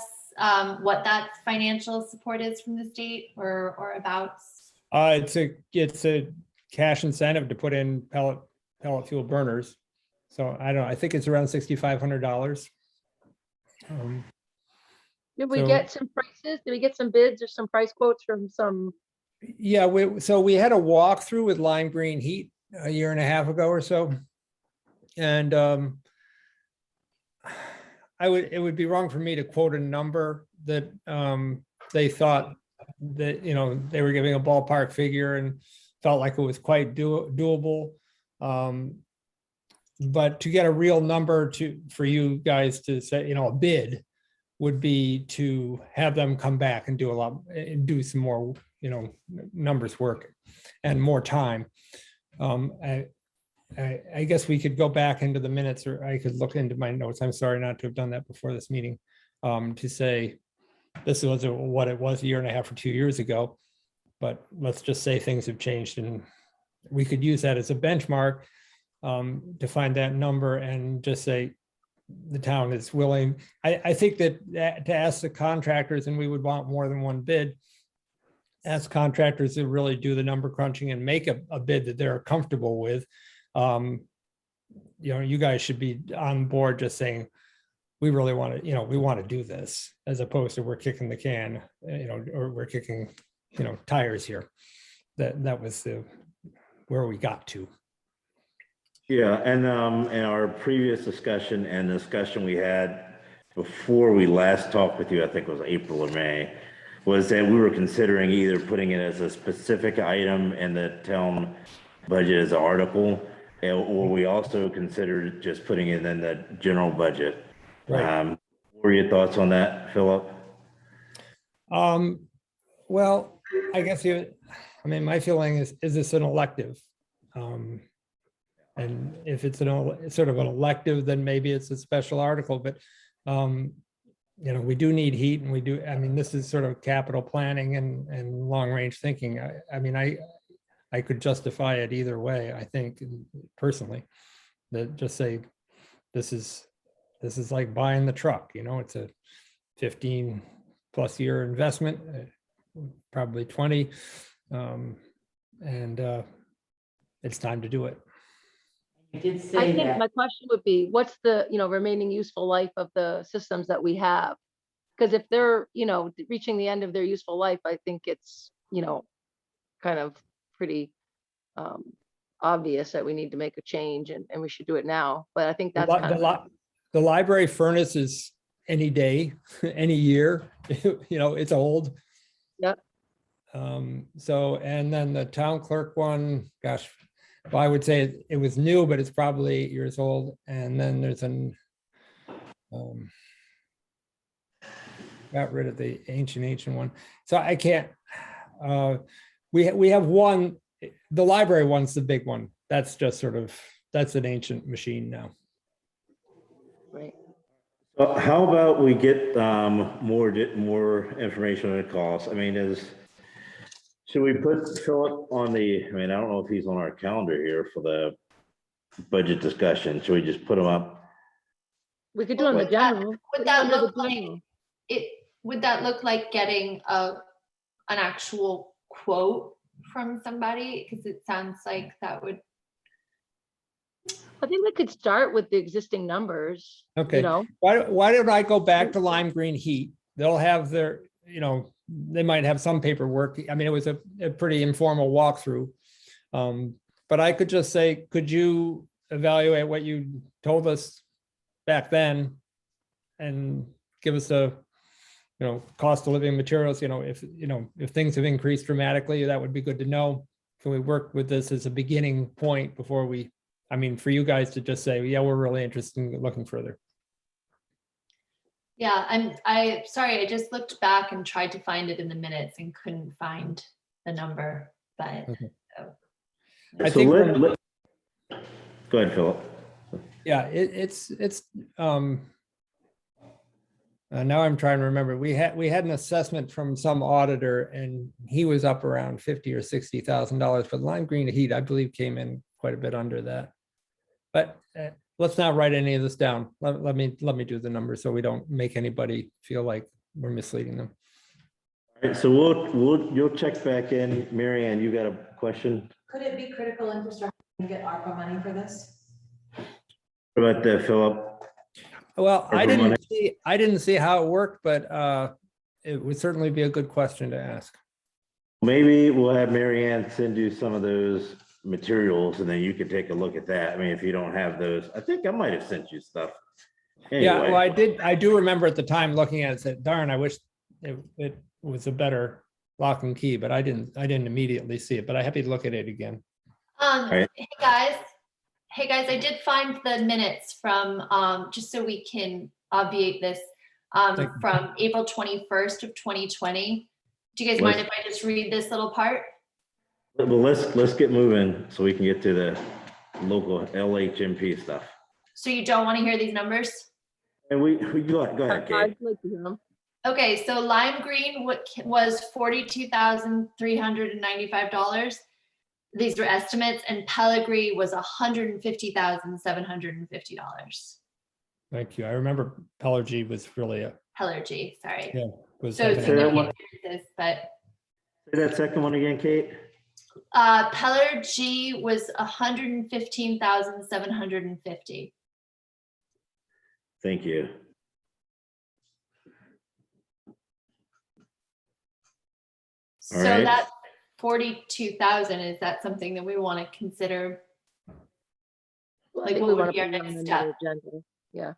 what that financial support is from the state or about? It's a cash incentive to put in pellet fuel burners. So I think it's around $6,500. Did we So- get some prices? Did we get some bids or some price quotes from some? Yeah, we had a walkthrough with Lime Green Heat a year and a half ago or so. And it would be wrong for me to quote a number that they thought that, they were giving a ballpark figure and felt like it was quite doable. But to get a real number for you guys to say, a bid would be to have them come back and do some more, numbers work and more time. I guess we could go back into the minutes, or I could look into my notes. I'm sorry not to have done that before this meeting, to say this was what it was a year and a half or 2 years ago. But let's just say things have changed, and we could use that as a benchmark to find that number and just say the town is willing. I think that to ask the contractors, and we would want more than one bid, ask contractors to really do the number crunching and make a bid that they're comfortable with. You guys should be on board just saying, we really want to, we want to do this, as opposed to we're kicking the can, or we're kicking, tires here. That was where we got to. yeah, and in our previous discussion and the discussion we had before we last talked with you, I think it was April or May, was that we were considering either putting it as a specific item in the town budget as an article, or we also considered just putting it in the general budget. Right. What were your thoughts on that, Philip? Well, I guess my feeling is this an elective? And if it's sort of an elective, then maybe it's a special article, but we do need heat, and this is sort of capital planning and long range thinking. I could justify it either way, I think, personally, that just say, this is like buying the truck, it's a 15+ year investment, probably 20. And it's time to do it. You did I say think that. my question would be, what's the, remaining useful life of the systems that we have? Because if they're, reaching the end of their useful life, I think it's, kind of pretty obvious that we need to make a change and we should do it now. But I think that's kind of. The library furnace is any day, any year, it's old. Yep. So, and then the town clerk one, gosh, well, I would say it was new, but it's probably 8 years old. And then there's got rid of the ancient one. So I can't, we have one, the library one's the big one. That's just sort of, that's an ancient machine now. Right. Well, how about we get more information on the cost? I mean, should we put Philip on the, I mean, I don't know if he's on our calendar here for the budget discussion. Should we just put him up? We could do on the general. Would Put it that under the look like general. would that look like getting an actual quote from somebody? Because it sounds like that would. I think we could start with the existing numbers. Okay. Know, Why don't I go back to Lime Green Heat? They'll have their, they might have some paperwork. I mean, it was a pretty informal walkthrough. But I could just say, could you evaluate what you told us back then and give us a, cost of living materials, if things have increased dramatically, that would be good to know. Can we work with this as a beginning point before for you guys to just say, yeah, we're really interested in looking further. Yeah, I sorry, I just looked back and tried to find it in the minutes and couldn't find the number, but. Okay. So I think go ahead, Philip. Yeah, it's now I'm trying to remember. We had an assessment from some auditor and he was up around $50,000 or $60,000, but Lime Green Heat, I believe, came in quite a bit under that. But let's not write any of this down. Let me do the numbers so we don't make anybody feel like we're misleading them. All right, so you'll check back in. Mary Ann, you got a question? Could it be critical infrastructure and get ARPA money for this? What about that, Philip? Well, I ARPA didn't see how it worked, but it would certainly be a good question to ask. Maybe we'll have Mary Ann send you some of those materials and then you can take a look at that. I mean, if you don't have those, I think I might have sent you stuff. Yeah, well, Anyway. I do remember at the time looking at it, said, darn, I wish it was a better lock and key, but I didn't immediately see it, but I'm happy to look at it again. Right. Hey guys, I did find the minutes from, just so we can obviate this, Thank you. from April 21st of 2020. Do you guys mind if I just read this little part? Well, let's get moving so we can get to the local LHMP stuff. So you don't want to hear these numbers? And we go ahead, Kate. I'd like to hear them. Okay, so Lime Green was $42,395. These were estimates, and Pellegrini was $150,750. Thank you. I remember Pellergy was really Pellegrini, sorry. yeah, was So having- significant differences, but Say that second one again, Kate. Pellegrini was $115,750. Thank you. So All right. that 42,000, is that something that we want to consider? Well, I Like, think what we would want be to our put it on next another step? agenda. Yeah.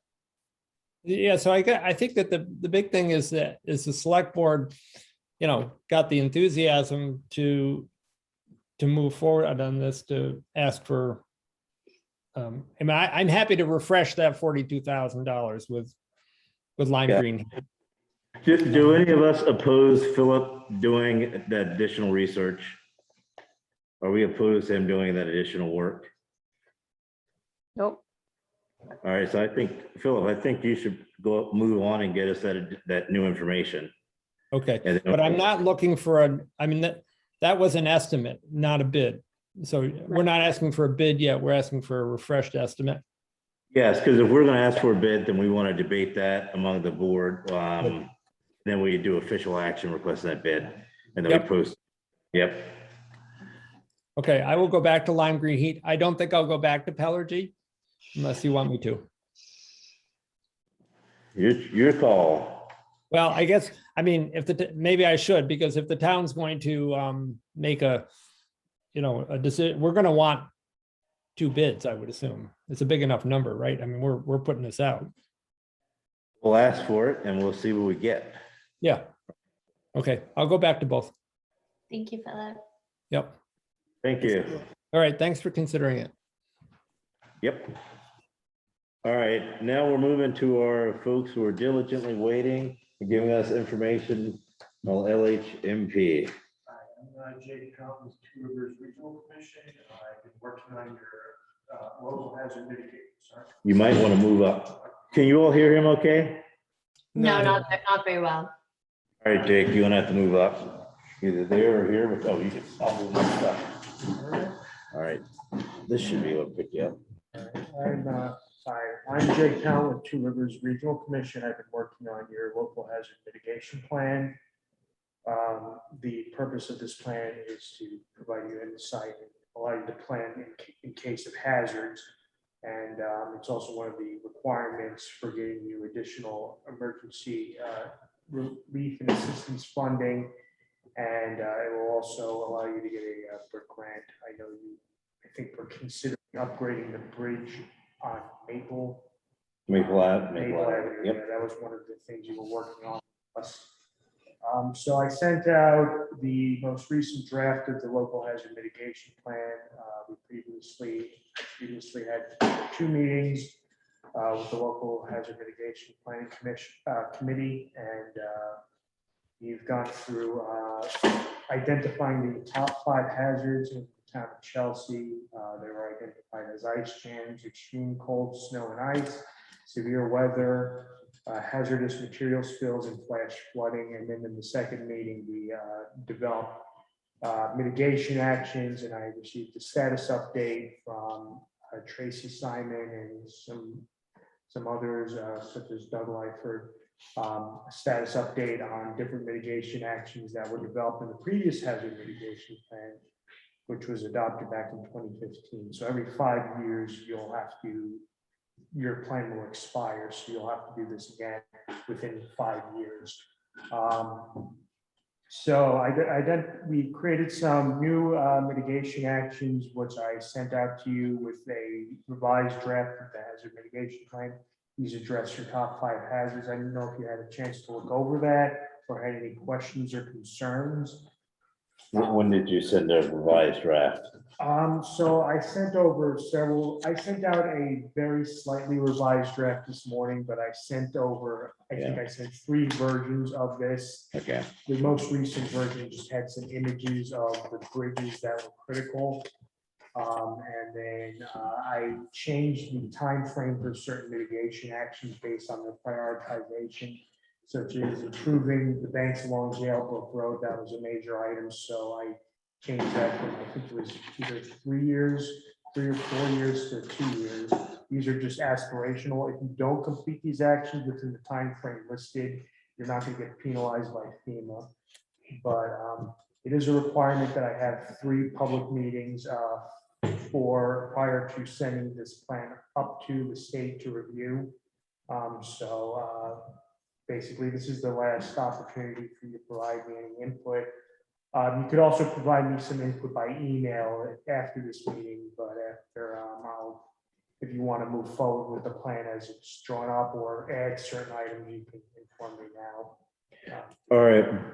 Yeah, so I think that the big thing is the select board, got the enthusiasm to move forward on this, to ask for. I'm happy to refresh that $42,000 with Lime Yeah. Green. Do any of us oppose Philip doing that additional research? Are we opposed to him doing that additional work? Nope. Mm-hmm. All right, so I think, Philip, I think you should move on and get us that new information. Okay, And then- but I'm not looking for that was an estimate, not a bid. So we're not asking for a bid yet. We're asking for a refreshed estimate. Yes, because if we're gonna ask for a bid, then we want to debate that among the board. Then we do official action, request that bid, and then we Yep. post. Yep. Okay, I will go back to Lime Green Heat. I don't think I'll go back to Pellergy unless you want me to. Your call. Well, I guess, maybe I should, because if the town's going to make a decision, we're going to want 2 bids, I would assume. It's a big enough number, right? I mean, we're putting this out. We'll ask for it and we'll see what we get. Yeah. Okay, I'll go back to both. Thank you, Philip. Yep. Thank you. All right, thanks for considering it. Yep. All right, now we're moving to our folks who are diligently waiting and giving us information on LHMP. I'm Jake County with Two Rivers Regional Commission. I've been working on your local hazard mitigation. Sorry. You might want to move up. Can you all hear him okay? No, not very well. All right, Jake, you're gonna have to move up, either there or here, but, oh, you can, I'll move my stuff. All right, this should be able to pick you up. I'm Jake County with Two Rivers Regional Commission. I've been working on your local hazard mitigation plan. The purpose of this plan is to provide you insight and allow you to plan in case of hazards. And it's also one of the requirements for getting you additional emergency relief and assistance funding. And it will also allow you to get a BRIC grant. I know you, I think we're considering upgrading the bridge on Maple Avenue, Avenue. yep. Yeah, that was one of the things you were working on with us. So I sent out the most recent draft of the local hazard mitigation plan. We previously had 2 meetings with the local hazard mitigation planning committee, and you've gone through identifying the top 5 hazards in the town of Chelsea. They were identified as ice jams, extreme cold, snow and ice, severe weather, hazardous material spills and flash flooding. And then in the second meeting, we developed mitigation actions, and I received a status update from Tracy Simon and some others, such as Doug Lyford, a status update on different mitigation actions that were developed in the previous hazard mitigation plan, which was adopted back in 2015. So every 5 years, your plan will expire, so you'll have to do this again within 5 years. We created some new mitigation actions, which I sent out to you with a revised draft of the hazard mitigation plan. These address your top 5 hazards. I didn't know if you had a chance to look over that or had any questions or concerns. When did you send a revised draft? So I sent out a very slightly revised draft this morning, but I sent over, I think I sent 3 versions of this. Okay. The most recent version just had some images of the bridges that were critical. And then I changed the time frame for certain mitigation actions based on the prioritization, such as improving the banks along Jailbrook Road. That was a major item, so I changed that from, I think it was either 3 or 4 years to 2 years. These are just aspirational. If you don't complete these actions within the time frame listed, you're not going to get penalized by FEMA. But it is a requirement that I have 3 public meetings prior to sending this plan up to the state to review. Basically, this is the last opportunity for you to provide me any input. You could also provide me some input by email after this meeting, but if you want to move forward with the plan as it's drawn up or add certain items, you can inform me now. All right,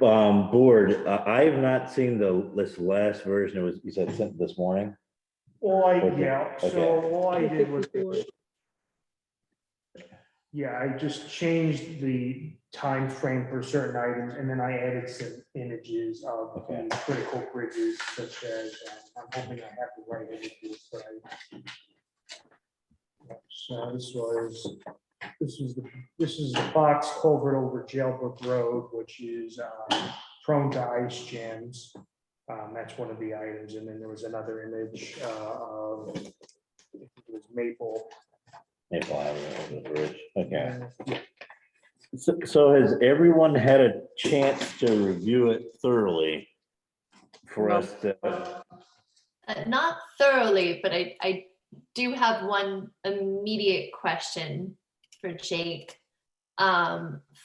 board, I have not seen this last version. It was, you said sent this morning? All I Okay. did was, I just changed the time frame for certain items, and then I added some images of the critical bridges, such as, I'm hoping I have the right images, but so this is the box culvert over Jailbrook Road, which is prone to ice jams. That's one of the items, and then there was another image of, I think it was Maple Avenue, the bridge. Okay. So has everyone had a chance to review it thoroughly for us to? Not thoroughly, but I do have one immediate question for Jake,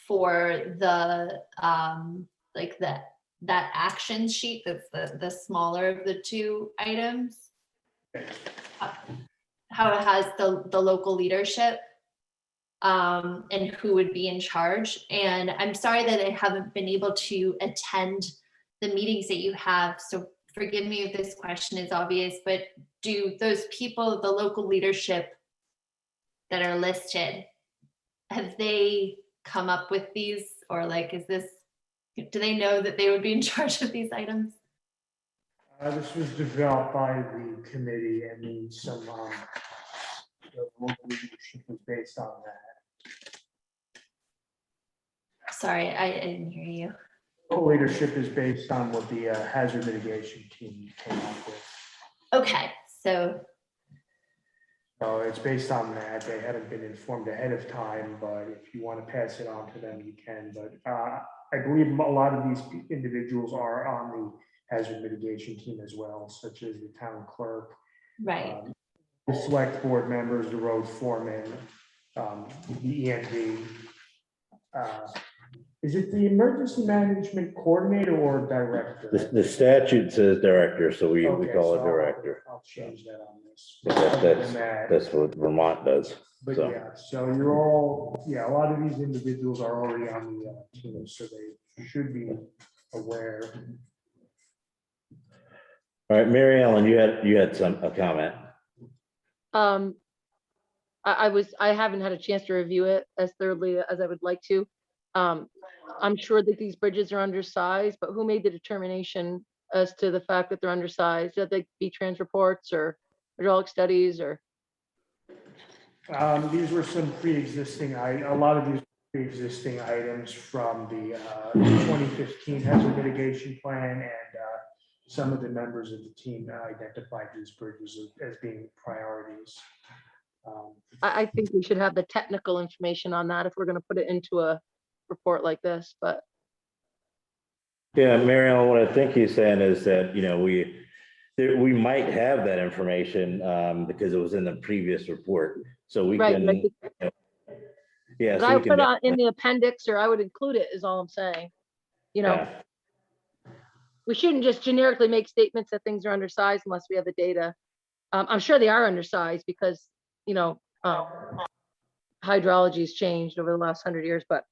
for the that action sheet, that's the smaller of the 2 items. How it has the local leadership. and who would be in charge. And I'm sorry that I haven't been able to attend the meetings that you have. So forgive me if this question is obvious, but do those people, the local leadership that are listed, have they come up with these, or like, do they know that they would be in charge of these items? This was developed by the committee, and the local leadership was based on that. Sorry, I didn't hear you. Local leadership is based on what the hazard mitigation team came up with. Okay, so So it's based on that. They haven't been informed ahead of time, but if you want to pass it on to them, you can. But I believe a lot of these individuals are on the hazard mitigation team as well, such as the town clerk, right. the select board members, the road foreman, the END. Is it the emergency management coordinator or director? The statute says director, so we Okay, call so it director. I'll change that on this. That's what Vermont does. But So. yeah, so you're all, yeah, a lot of these individuals are already on the team, so they should be aware. All right, Mary Ellen, you had a comment. I haven't had a chance to review it as thoroughly as I would like to. I'm sure that these bridges are undersized, but who made the determination as to the fact that they're undersized? Did they be trans reports or hydraulic studies or? These were some pre-existing, a lot of these pre-existing items from the 2015 hazard mitigation plan, and some of the members of the team identified these bridges as being priorities. I think we should have the technical information on that if we're going to put it into a report like this, but. Yeah, Mary Ellen, what I think he's saying is that, we might have that information because it was in the previous report. So we Right, can, yeah. But So I we would can put it in the appendix, or I would include it, is all I'm saying. yeah. We shouldn't just generically make statements that things are undersized unless we have the data. I'm sure they are undersized because, hydrology's changed over the last 100 years, but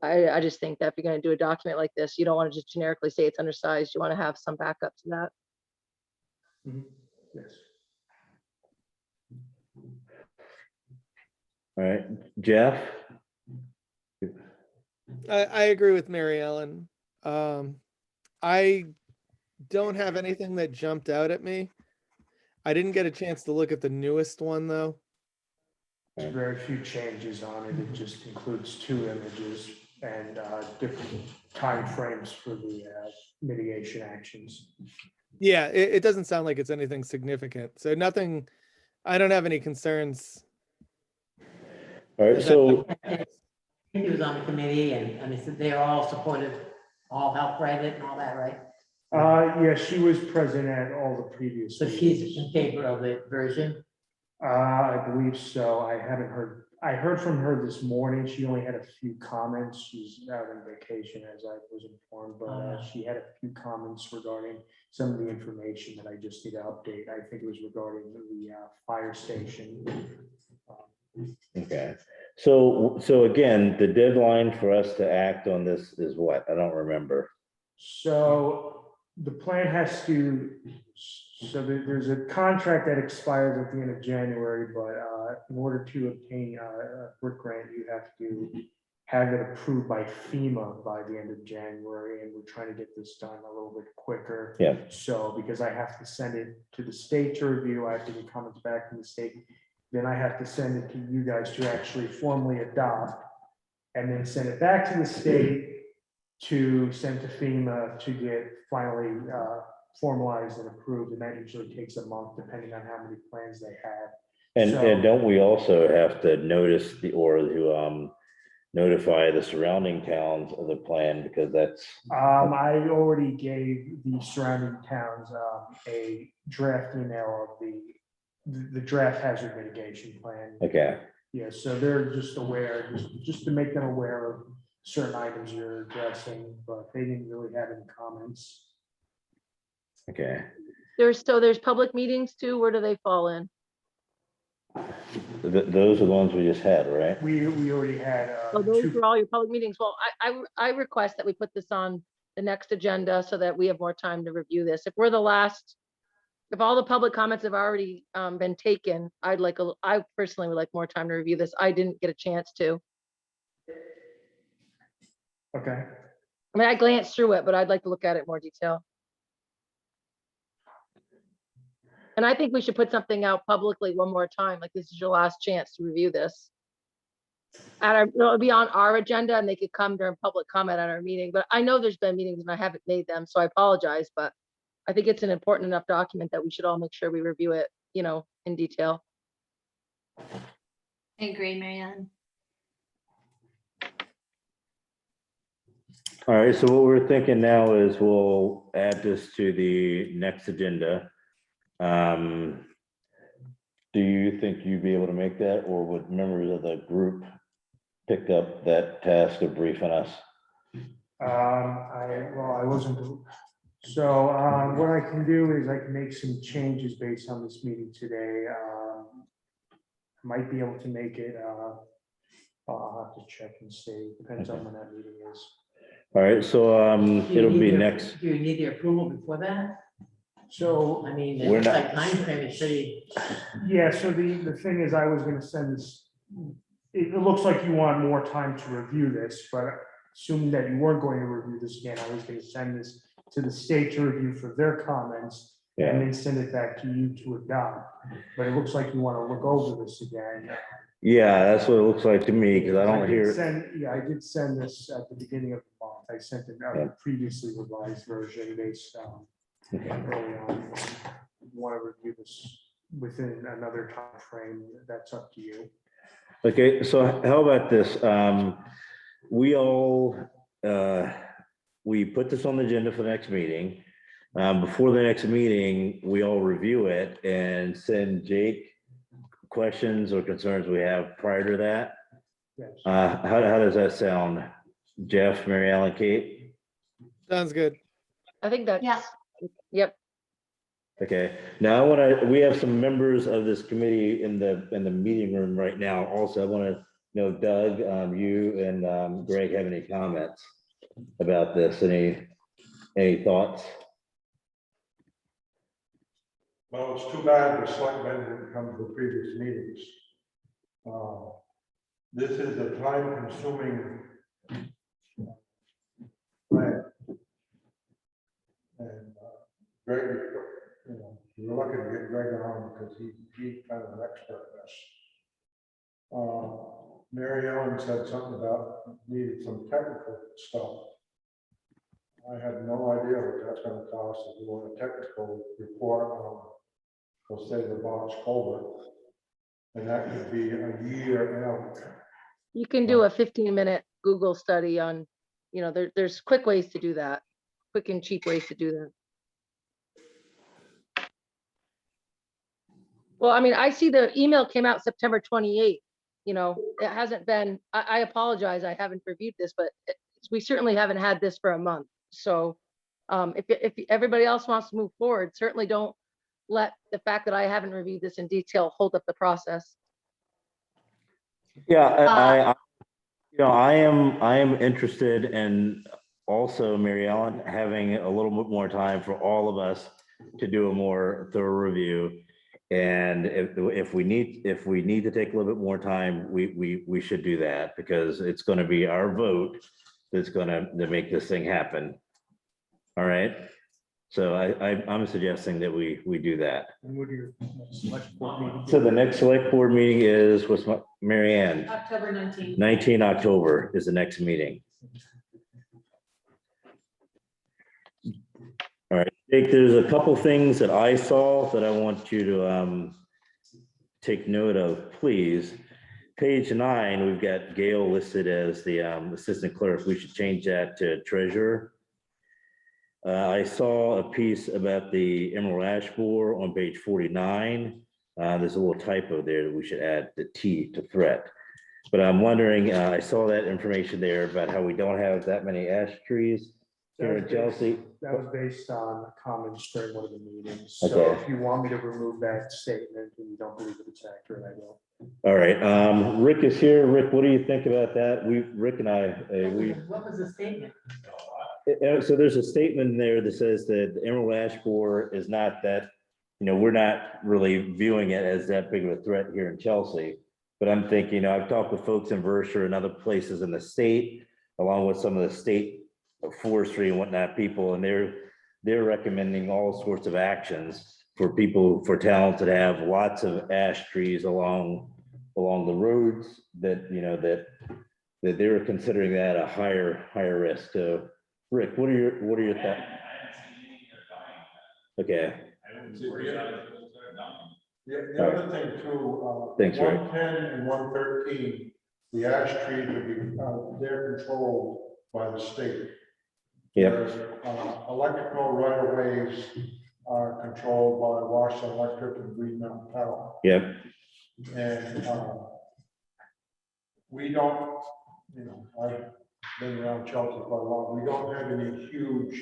I just think that if you're going to do a document like this, you don't want to just generically say it's undersized. You want to have some backup to that. Mhm. Yes. All right, Jeff? I agree with Mary Ellen. I don't have anything that jumped out at me. I didn't get a chance to look at the newest one though. There's very few changes on it. It just includes 2 images and different timeframes for the mitigation actions. Yeah, it doesn't sound like it's anything significant. So nothing, I don't have any concerns. All right, so, He was on the committee, and I mean, so they're all supportive, all helped write it and all that, right? Yeah, she was present at all the previous. So she's in favor of the version. I believe so. I heard from her this morning. She only had a few comments. She's out on vacation, as I was informed, but she had a few comments regarding some of the information that I just need to update. I think it was regarding the fire station. okay. So again, the deadline for us to act on this is what? I don't remember. So the plan has to, there's a contract that expires at the end of January, but in order to obtain a brick grant, you have to have it approved by FEMA by the end of January, and we're trying to get this done a little bit quicker. Yeah. So because I have to send it to the state to review, I have to get comments back from the state, then I have to send it to you guys to actually formally adopt, and then send it back to the state to send to FEMA to get finally formalized and approved, and that usually takes a month depending on how many plans they have. And don't we also have to notice to notify the surrounding towns of the plan, because that's. I already gave the surrounding towns a draft email of the draft hazard mitigation plan. Okay, Yeah, so they're just aware, just to make them aware of certain items you're addressing, but they didn't really have any comments. okay. There's public meetings too. Where do they fall in? Those are the ones we just had, right? We already had So those two. are all your public meetings. Well, I request that we put this on the next agenda so that we have more time to review this. If we're the last, if all the public comments have already been taken, I personally would like more time to review this. I didn't get a chance to. Okay. I mean, I glanced through it, but I'd like to look at it in more detail. And I think we should put something out publicly one more time, like this is your last chance to review this. It'll be on our agenda and they could come during public comment at our meeting, but I know there's been meetings and I haven't made them, so I apologize, but I think it's an important enough document that we should all make sure we review it, in detail. I agree, Marianne. All right, so what we're thinking now is we'll add this to the next agenda. Do you think you'd be able to make that, or would members of the group pick up that task of briefing us? I wasn't, so, what I can do is I can make some changes based on this meeting today. Might be able to make it, I'll have to check and see, depends on when that meeting is. All right, so it'll be Do next. you need the approval before that? So, I mean, We're it looks not- like time frame is pretty, yeah, so the thing is, I was gonna send this, it looks like you want more time to review this, but assuming that you weren't going to review this again, I was gonna send this to the state to review for their comments and Yeah, then send it back to you to adopt. But it looks like you want to look over this again. yeah, that's what it looks like to me, because I don't did hear. send- Yeah, I did send this at the beginning of the month. I sent Yeah. a previously revised version based Okay. early on. Want to review this within another time frame? That's up to you. Okay, so how about this? We all, we put this on the agenda for the next meeting. Before the next meeting, we all review it and send Jake questions or concerns we have prior to that. Yes. How does that sound? Jeff, Mary Ellen, Kate? Sounds good. I think that's, Yeah. yep. Okay, now we have some members of this committee in the meeting room right now. Also, I want to know, Doug, you and Greg have any comments about this? Any thoughts? Well, it's too bad the selectmen didn't come to the previous meetings. This is a time-consuming plan. And Greg, we're lucky to get Greg on because he's kind of an expert in this. Mary Ellen said something about needed some technical stuff. I have no idea what that's gonna cost if you want a technical report on, let's say, the box culvert. And that could be a year out. You can do a 15-minute Google study on, there's quick ways to do that, quick and cheap ways to do that. Well, I mean, I see the email came out September 28th. It hasn't been, I apologize, I haven't reviewed this, but we certainly haven't had this for a month. So if everybody else wants to move forward, certainly don't let the fact that I haven't reviewed this in detail hold up the process. Yeah, I am interested in also, Mary Ellen, having a little bit more time for all of us to do a more thorough review. And if we need to take a little bit more time, we should do that, because it's going to be our vote that's going to make this thing happen. All right. So I'm suggesting that we do that. And what are your select board meeting? So the next select board meeting is, Mary Ann? October 19th. 19 October is the next meeting. All right, Jake, there's a couple things that I saw that I want you to take note of, please. Page 9, we've got Gail listed as the assistant clerk. We should change that to treasurer. I saw a piece about the Emerald Ash Borer on page 49. There's a little typo there that we should add the T to threat. But I'm wondering, I saw that information there about how we don't have that many ash trees. here in Chelsea? That was based on comments during one of the meetings. So Okay. if you want me to remove that statement and you don't believe that it's accurate, I will. All right, Rick is here. Rick, what do you think about that? Rick and I, we. What was the statement? So there's a statement in there that says that the Emerald Ash Borer is not that, we're not really viewing it as that big of a threat here in Chelsea. But I'm thinking, I've talked with folks in Versa and other places in the state, along with some of the state forestry and whatnot people, and they're recommending all sorts of actions for people, for towns that have lots of ash trees along the roads that, that they're considering that a higher risk. So Rick, what are your thoughts? Okay. The other thing too. Thanks, Rick. 110 and 113, the ash trees would be, they're controlled by the state. Yep. Whereas, electrical right of ways are controlled by Washington Electric and Green Mountain Power. Yep. And we don't, I've been around Chelsea quite a lot. We don't have any huge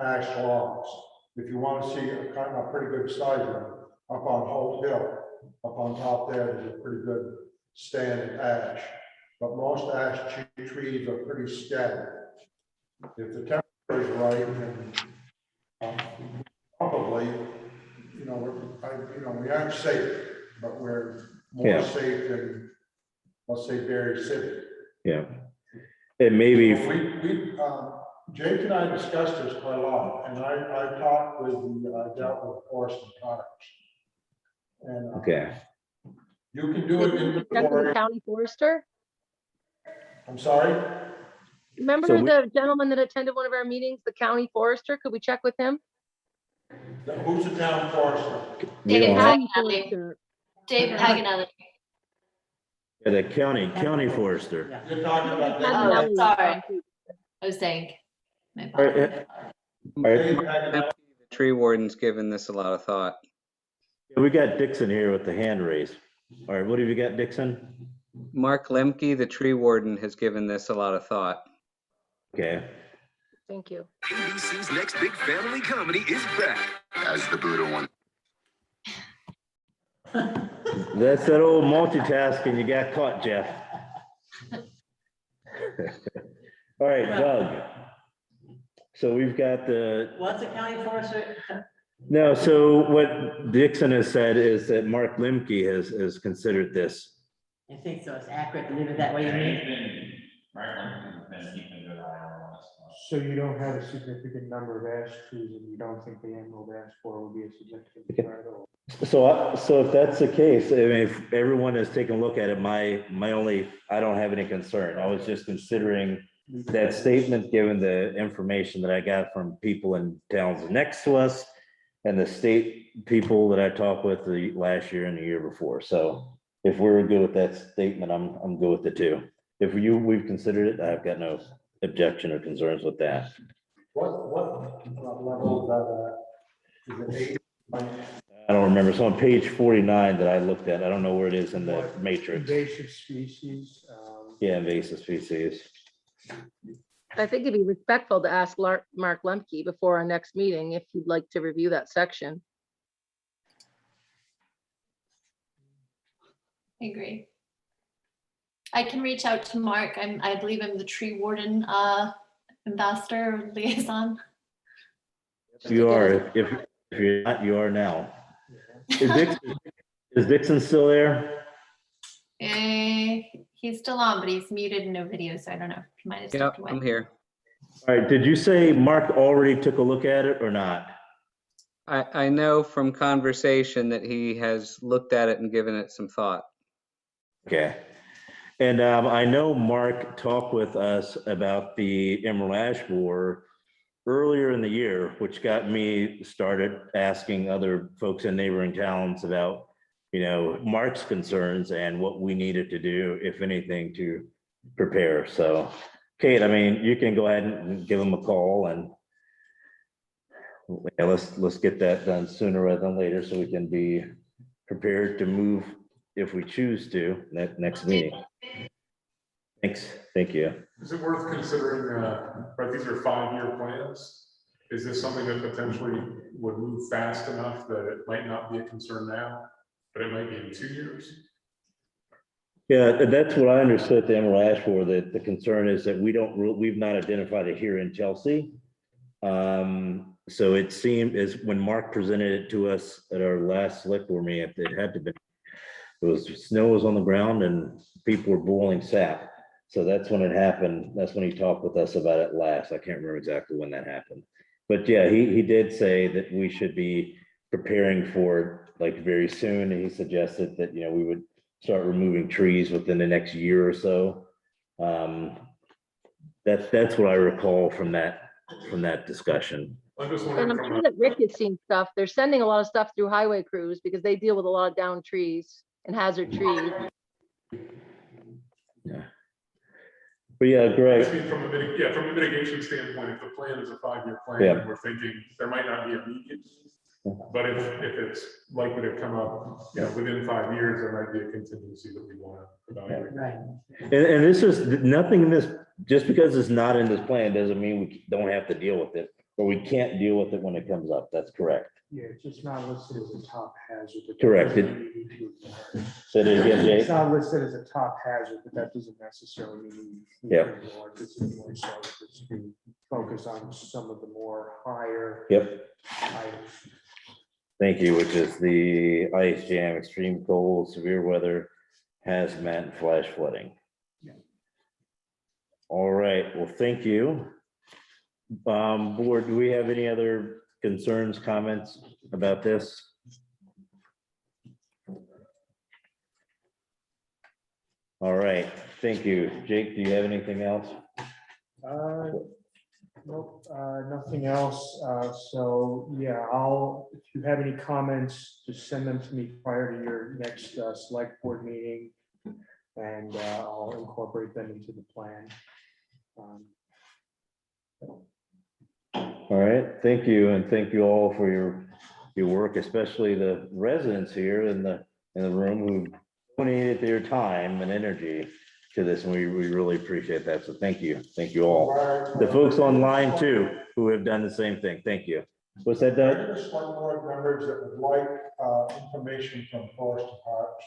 ash logs. If you want to see a kind of pretty good size one, up on Holt Hill, up on top there's a pretty good standard ash. But most ash trees are pretty scattered. If the temperature is right, then probably, we aren't safe, but we're more safe than, let's say, Berry City. Yeah. And maybe. Jake and I discussed this quite a lot, and I talked with dealt with Forest and Parks. And Okay. you can do it in Check with the the county forester. I'm sorry. Remember So the gentleman that attended one of our meetings, the county forester? Could we check with him? Who's the town forester? We David don't have- County forester. Dave Paganelli. The county forester. Yeah. You're talking about. Oh, sorry. I was saying. My All right, apologies. All right, Dave Paganelli. The tree warden's given this a lot of thought. we got Dixon here with the hand raised. All right, what have you got, Dixon? Mark Lemke, the tree warden, has given this a lot of thought. Okay. Thank you. ABC's next big family comedy is back as the Buddha one. That's that old multitasking you got caught, Jeff. All right, Doug. So we've got What's a county forester? no, so what Dixon has said is that Mark Lemke has considered this. You think so? It's accurate to leave it that way, you mean? He's been, Mark has been keeping a good eye on all that stuff. So you don't have a significant number of ash trees and you don't think the emerald ash borer would be a significant threat at all? So if that's the case, I mean, if everyone has taken a look at it, my only, I don't have any concern. I was just considering that statement, given the information that I got from people in towns next to us and the state people that I talked with the last year and the year before. So if we're good with that statement, I'm good with it too. If we've considered it, I've got no objection or concerns with that. What level is that? Is it 8? I don't remember. So on page 49 that I looked at, I don't know where it is in the What matrix. invasive species? Yeah, invasive species. I think it'd be respectful to ask Mark Lemke before our next meeting if you'd like to review that section. I agree. I can reach out to Mark. I believe I'm the tree warden ambassador liaison. You are, if you're not, you are now. Is Dixon still there? He's still on, but he's muted and no video, so I don't know. He might have Yep, stepped away. I'm here. All right, did you say Mark already took a look at it or not? I know from conversation that he has looked at it and given it some thought. Okay. And I know Mark talked with us about the emerald ash borer earlier in the year, which got me started asking other folks in neighboring towns about, Mark's concerns and what we needed to do, if anything, to prepare. So, Kate, I mean, you can go ahead and give him a call and let's get that done sooner rather than later so we can be prepared to move if we choose to next meeting. Thanks, thank you. Is it worth considering, right, these are 5-year plans? Is this something that potentially would move fast enough that it might not be a concern now, but it might be in 2 years? Yeah, that's what I understood the Emerald Ash for, that the concern is that we've not identified it here in Chelsea. So it seemed as when Mark presented it to us at our last select board meeting, it had to be, snow was on the ground and people were boiling sap. So that's when it happened. That's when he talked with us about it last. I can't remember exactly when that happened. But yeah, he did say that we should be preparing for it like very soon. And he suggested that, you know, we would start removing trees within the next year or so. That's what I recall from that discussion. I'm just And wondering I'm from sure a, that Rick has seen stuff. They're sending a lot of stuff through highway crews because they deal with a lot of downed trees and hazard trees. Yeah. But yeah, I Greg, just mean from a mitigation standpoint, if the plan is a 5-year plan, Yeah. and we're thinking there might not be immediate. But if it's likely to come up, you know, within 5 years, there might be a contingency that we want to evaluate. Right. and this is nothing in this, just because it's not in this plan doesn't mean we don't have to deal with it, or we can't deal with it when it comes up. That's correct. Yeah, it's just not listed as a top hazard. but that Correct. doesn't mean you need to ignore it. Say that again, It's Jake. not listed as a top hazard, but that doesn't necessarily mean you need Yeah. to ignore it. It's more so it's to focus on some of the more higher Yep. items. Thank you, which is the ice jam, extreme cold, severe weather, hazmat, and flash flooding. Yeah. All right, well, thank you. Board, do we have any other concerns, comments about this? All right, thank you. Jake, do you have anything else? Nope, nothing else. So, yeah, if you have any comments, just send them to me prior to your next select board meeting. And I'll incorporate them into the plan. All right, thank you, and thank you all for your work, especially the residents here in the room who donated their time and energy to this, and we really appreciate that. So thank you all. The folks online too, who have done the same thing. Thank you. What's that, Doug? There are select board members that would like information from Forest and Parks.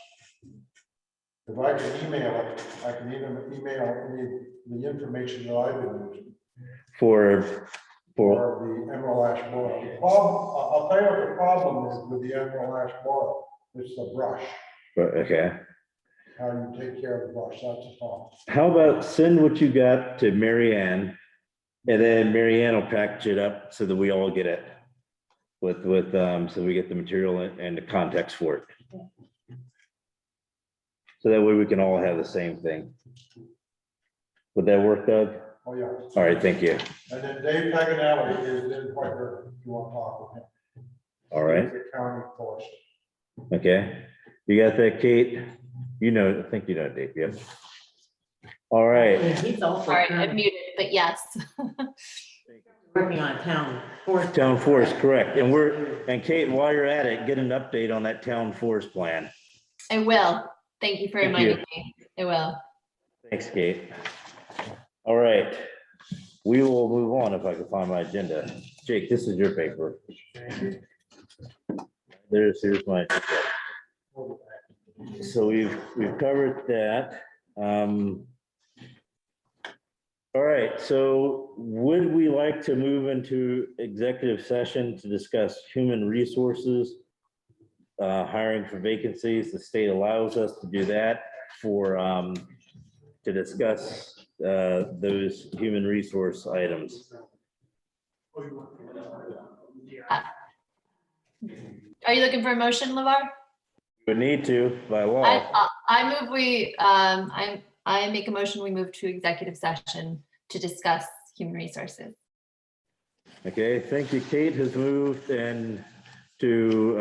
If I can email it, I can even email the information that I've been using For for the emerald ash boil. The problem, I'll tell you what the problem is with the emerald ash boil. It's the brush, okay. how you take care of the brush. That's the problem. How about send what you got to Mary Ann, and then Mary Ann will package it up so that we all get it with so we get the material and the context for it. So that way we can all have the same thing. Would that work, Doug? Oh, yeah. All right, thank you. And then Dave Paganelli is in White River, if you want to talk with him. All right, He's the county forester. okay. You got that, Kate? You know, I think you know, Dave, yep. All right, And he's also Sorry, I'm currently muted, but yes. working on a town forest. town forest, correct. And Kate, while you're at it, get an update on that town forest plan. I will. Thank you for Thank reminding you. me. I will. Thanks, Kate. All right, we will move on if I can find my agenda. Jake, this is your paper. Here's my. So we've covered that. All right, so would we like to move into executive session to discuss human resources? Hiring for vacancies, the state allows us to do that to discuss those human resource items. Are you looking for a motion, LeVar? We need to by law. I move I make a motion, we move to executive session to discuss human resources. Okay, thank you. Kate has moved and to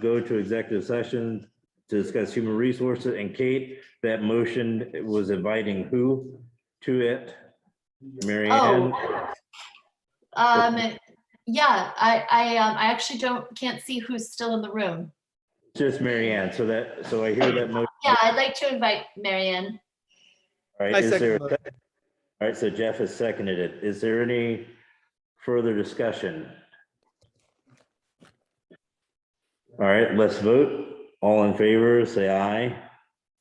go to executive session to discuss human resources. And Kate, that motion was inviting who to it? Mary Ann? Yeah, I actually can't see who's still in the room. Just Mary Ann. So I hear that motion. Yeah, I'd like to invite Marianne. All right, I is second there, the all motion. right, so Jeff has seconded it. Is there any further discussion? All right, let's vote. All in favor, say aye.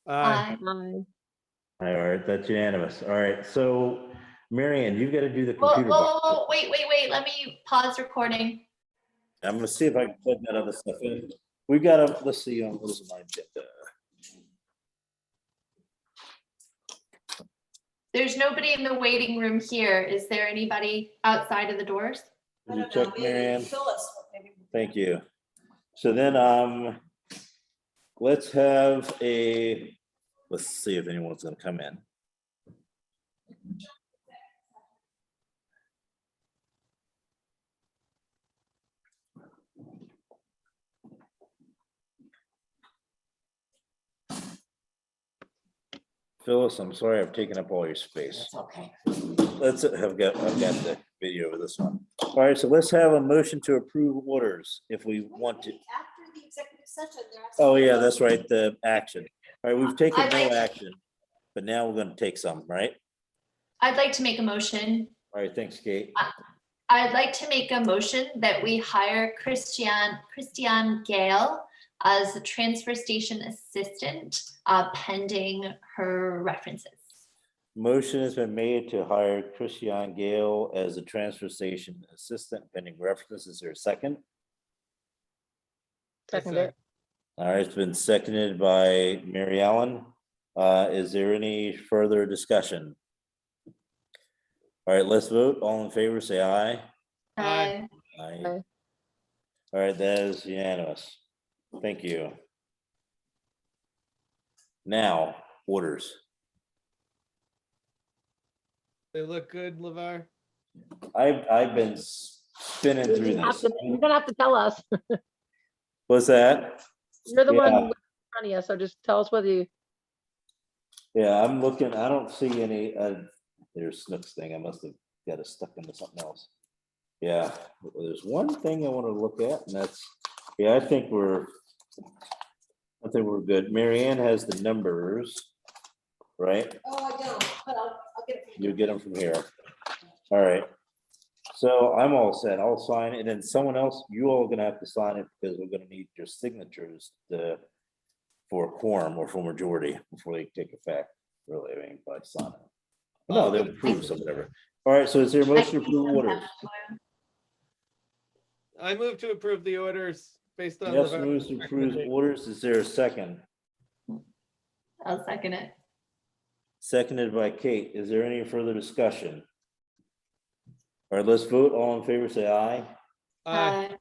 Aye. Aye. All right, that's unanimous. All right, so Marianne, you've got to do the Whoa, computer box. whoa, wait, let me pause recording. I'm gonna see if I can put that other stuff in. We got a, let's see, what is my agenda? There's nobody in the waiting room here. Is there anybody outside of the doors? I Did you don't know, check, maybe Marianne? Phyllis, maybe. Thank you. So then, let's have a, let's see if anyone's gonna come in. Phyllis, I'm sorry I've taken up all your space. It's okay. I've got the video of this one. All right, so let's have a motion to approve orders if we want to. After the executive session, they're Oh, actually- yeah, that's right, the action. All right, we've taken I'd no like- action, but now we're gonna take some, right? I'd like to make a motion. All right, thanks, Kate. I'd like to make a motion that we hire Christiane Gale as the transfer station assistant, pending her references. Motion has been made to hire Christiane Gale as a transfer station assistant pending references. Is there a second? Second it. All right, it's been seconded by Mary Ellen. Is there any further discussion? All right, let's vote. All in favor, say aye. Aye. Aye. Aye. All right, that is unanimous. Thank you. Now, orders. They look good, LeVar. I've been spinning through You're this. gonna have to tell us. What's that? You're the Yeah. one in front of you, so just tell us whether you, Yeah, I'm looking, I don't see any, there's Snook's thing, I must have got it stuck into something else. Yeah, there's one thing I want to look at, and that's, yeah, I think we're good. Mary Ann has the numbers, right? Oh, I don't, but I'll get it. from You get them from here. All right. So I'm all set. I'll sign it, and then someone else, you all are gonna have to sign it because we're gonna need your signatures for a quorum or for majority before they take effect, really, I mean, by signing. No, they'll approve some, whatever. All right, so is there a motion to approve orders? I move to approve the orders based on. Yes, LeVar's moves to approve recommendation. orders. Is there a second? I'll second it. Seconded by Kate. Is there any further discussion? All right, let's vote. All in favor, say aye. Aye.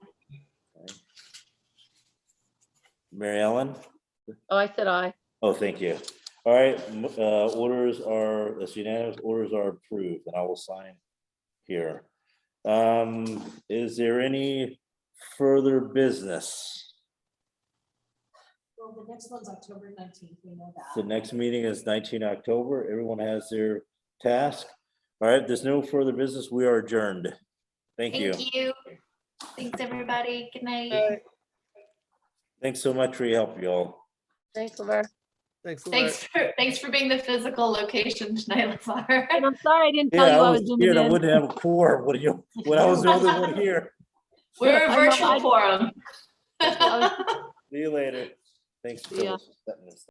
Mary Ellen? oh, I said aye. Oh, thank you. All right, orders are, that's unanimous, orders are approved, and I will sign here. Is there any further business? Well, the next one's October 19th, we know The that. next meeting is 19 October. Everyone has their task. All right, there's no further business. We are adjourned. Thank you. Thank you. Thanks, everybody. Good night. Aye. Thanks so much for your help, y'all. Thanks, LeVar. Thanks, LeVar. Thanks for being the physical location tonight, LeVar. And I'm sorry I didn't tell Yeah, you I I was was zooming scared I in. wouldn't have a quorum. When I was the only one here. We're a I know, virtual I- forum. I was- See you later. Thanks. See ya. Phyllis, for setting this.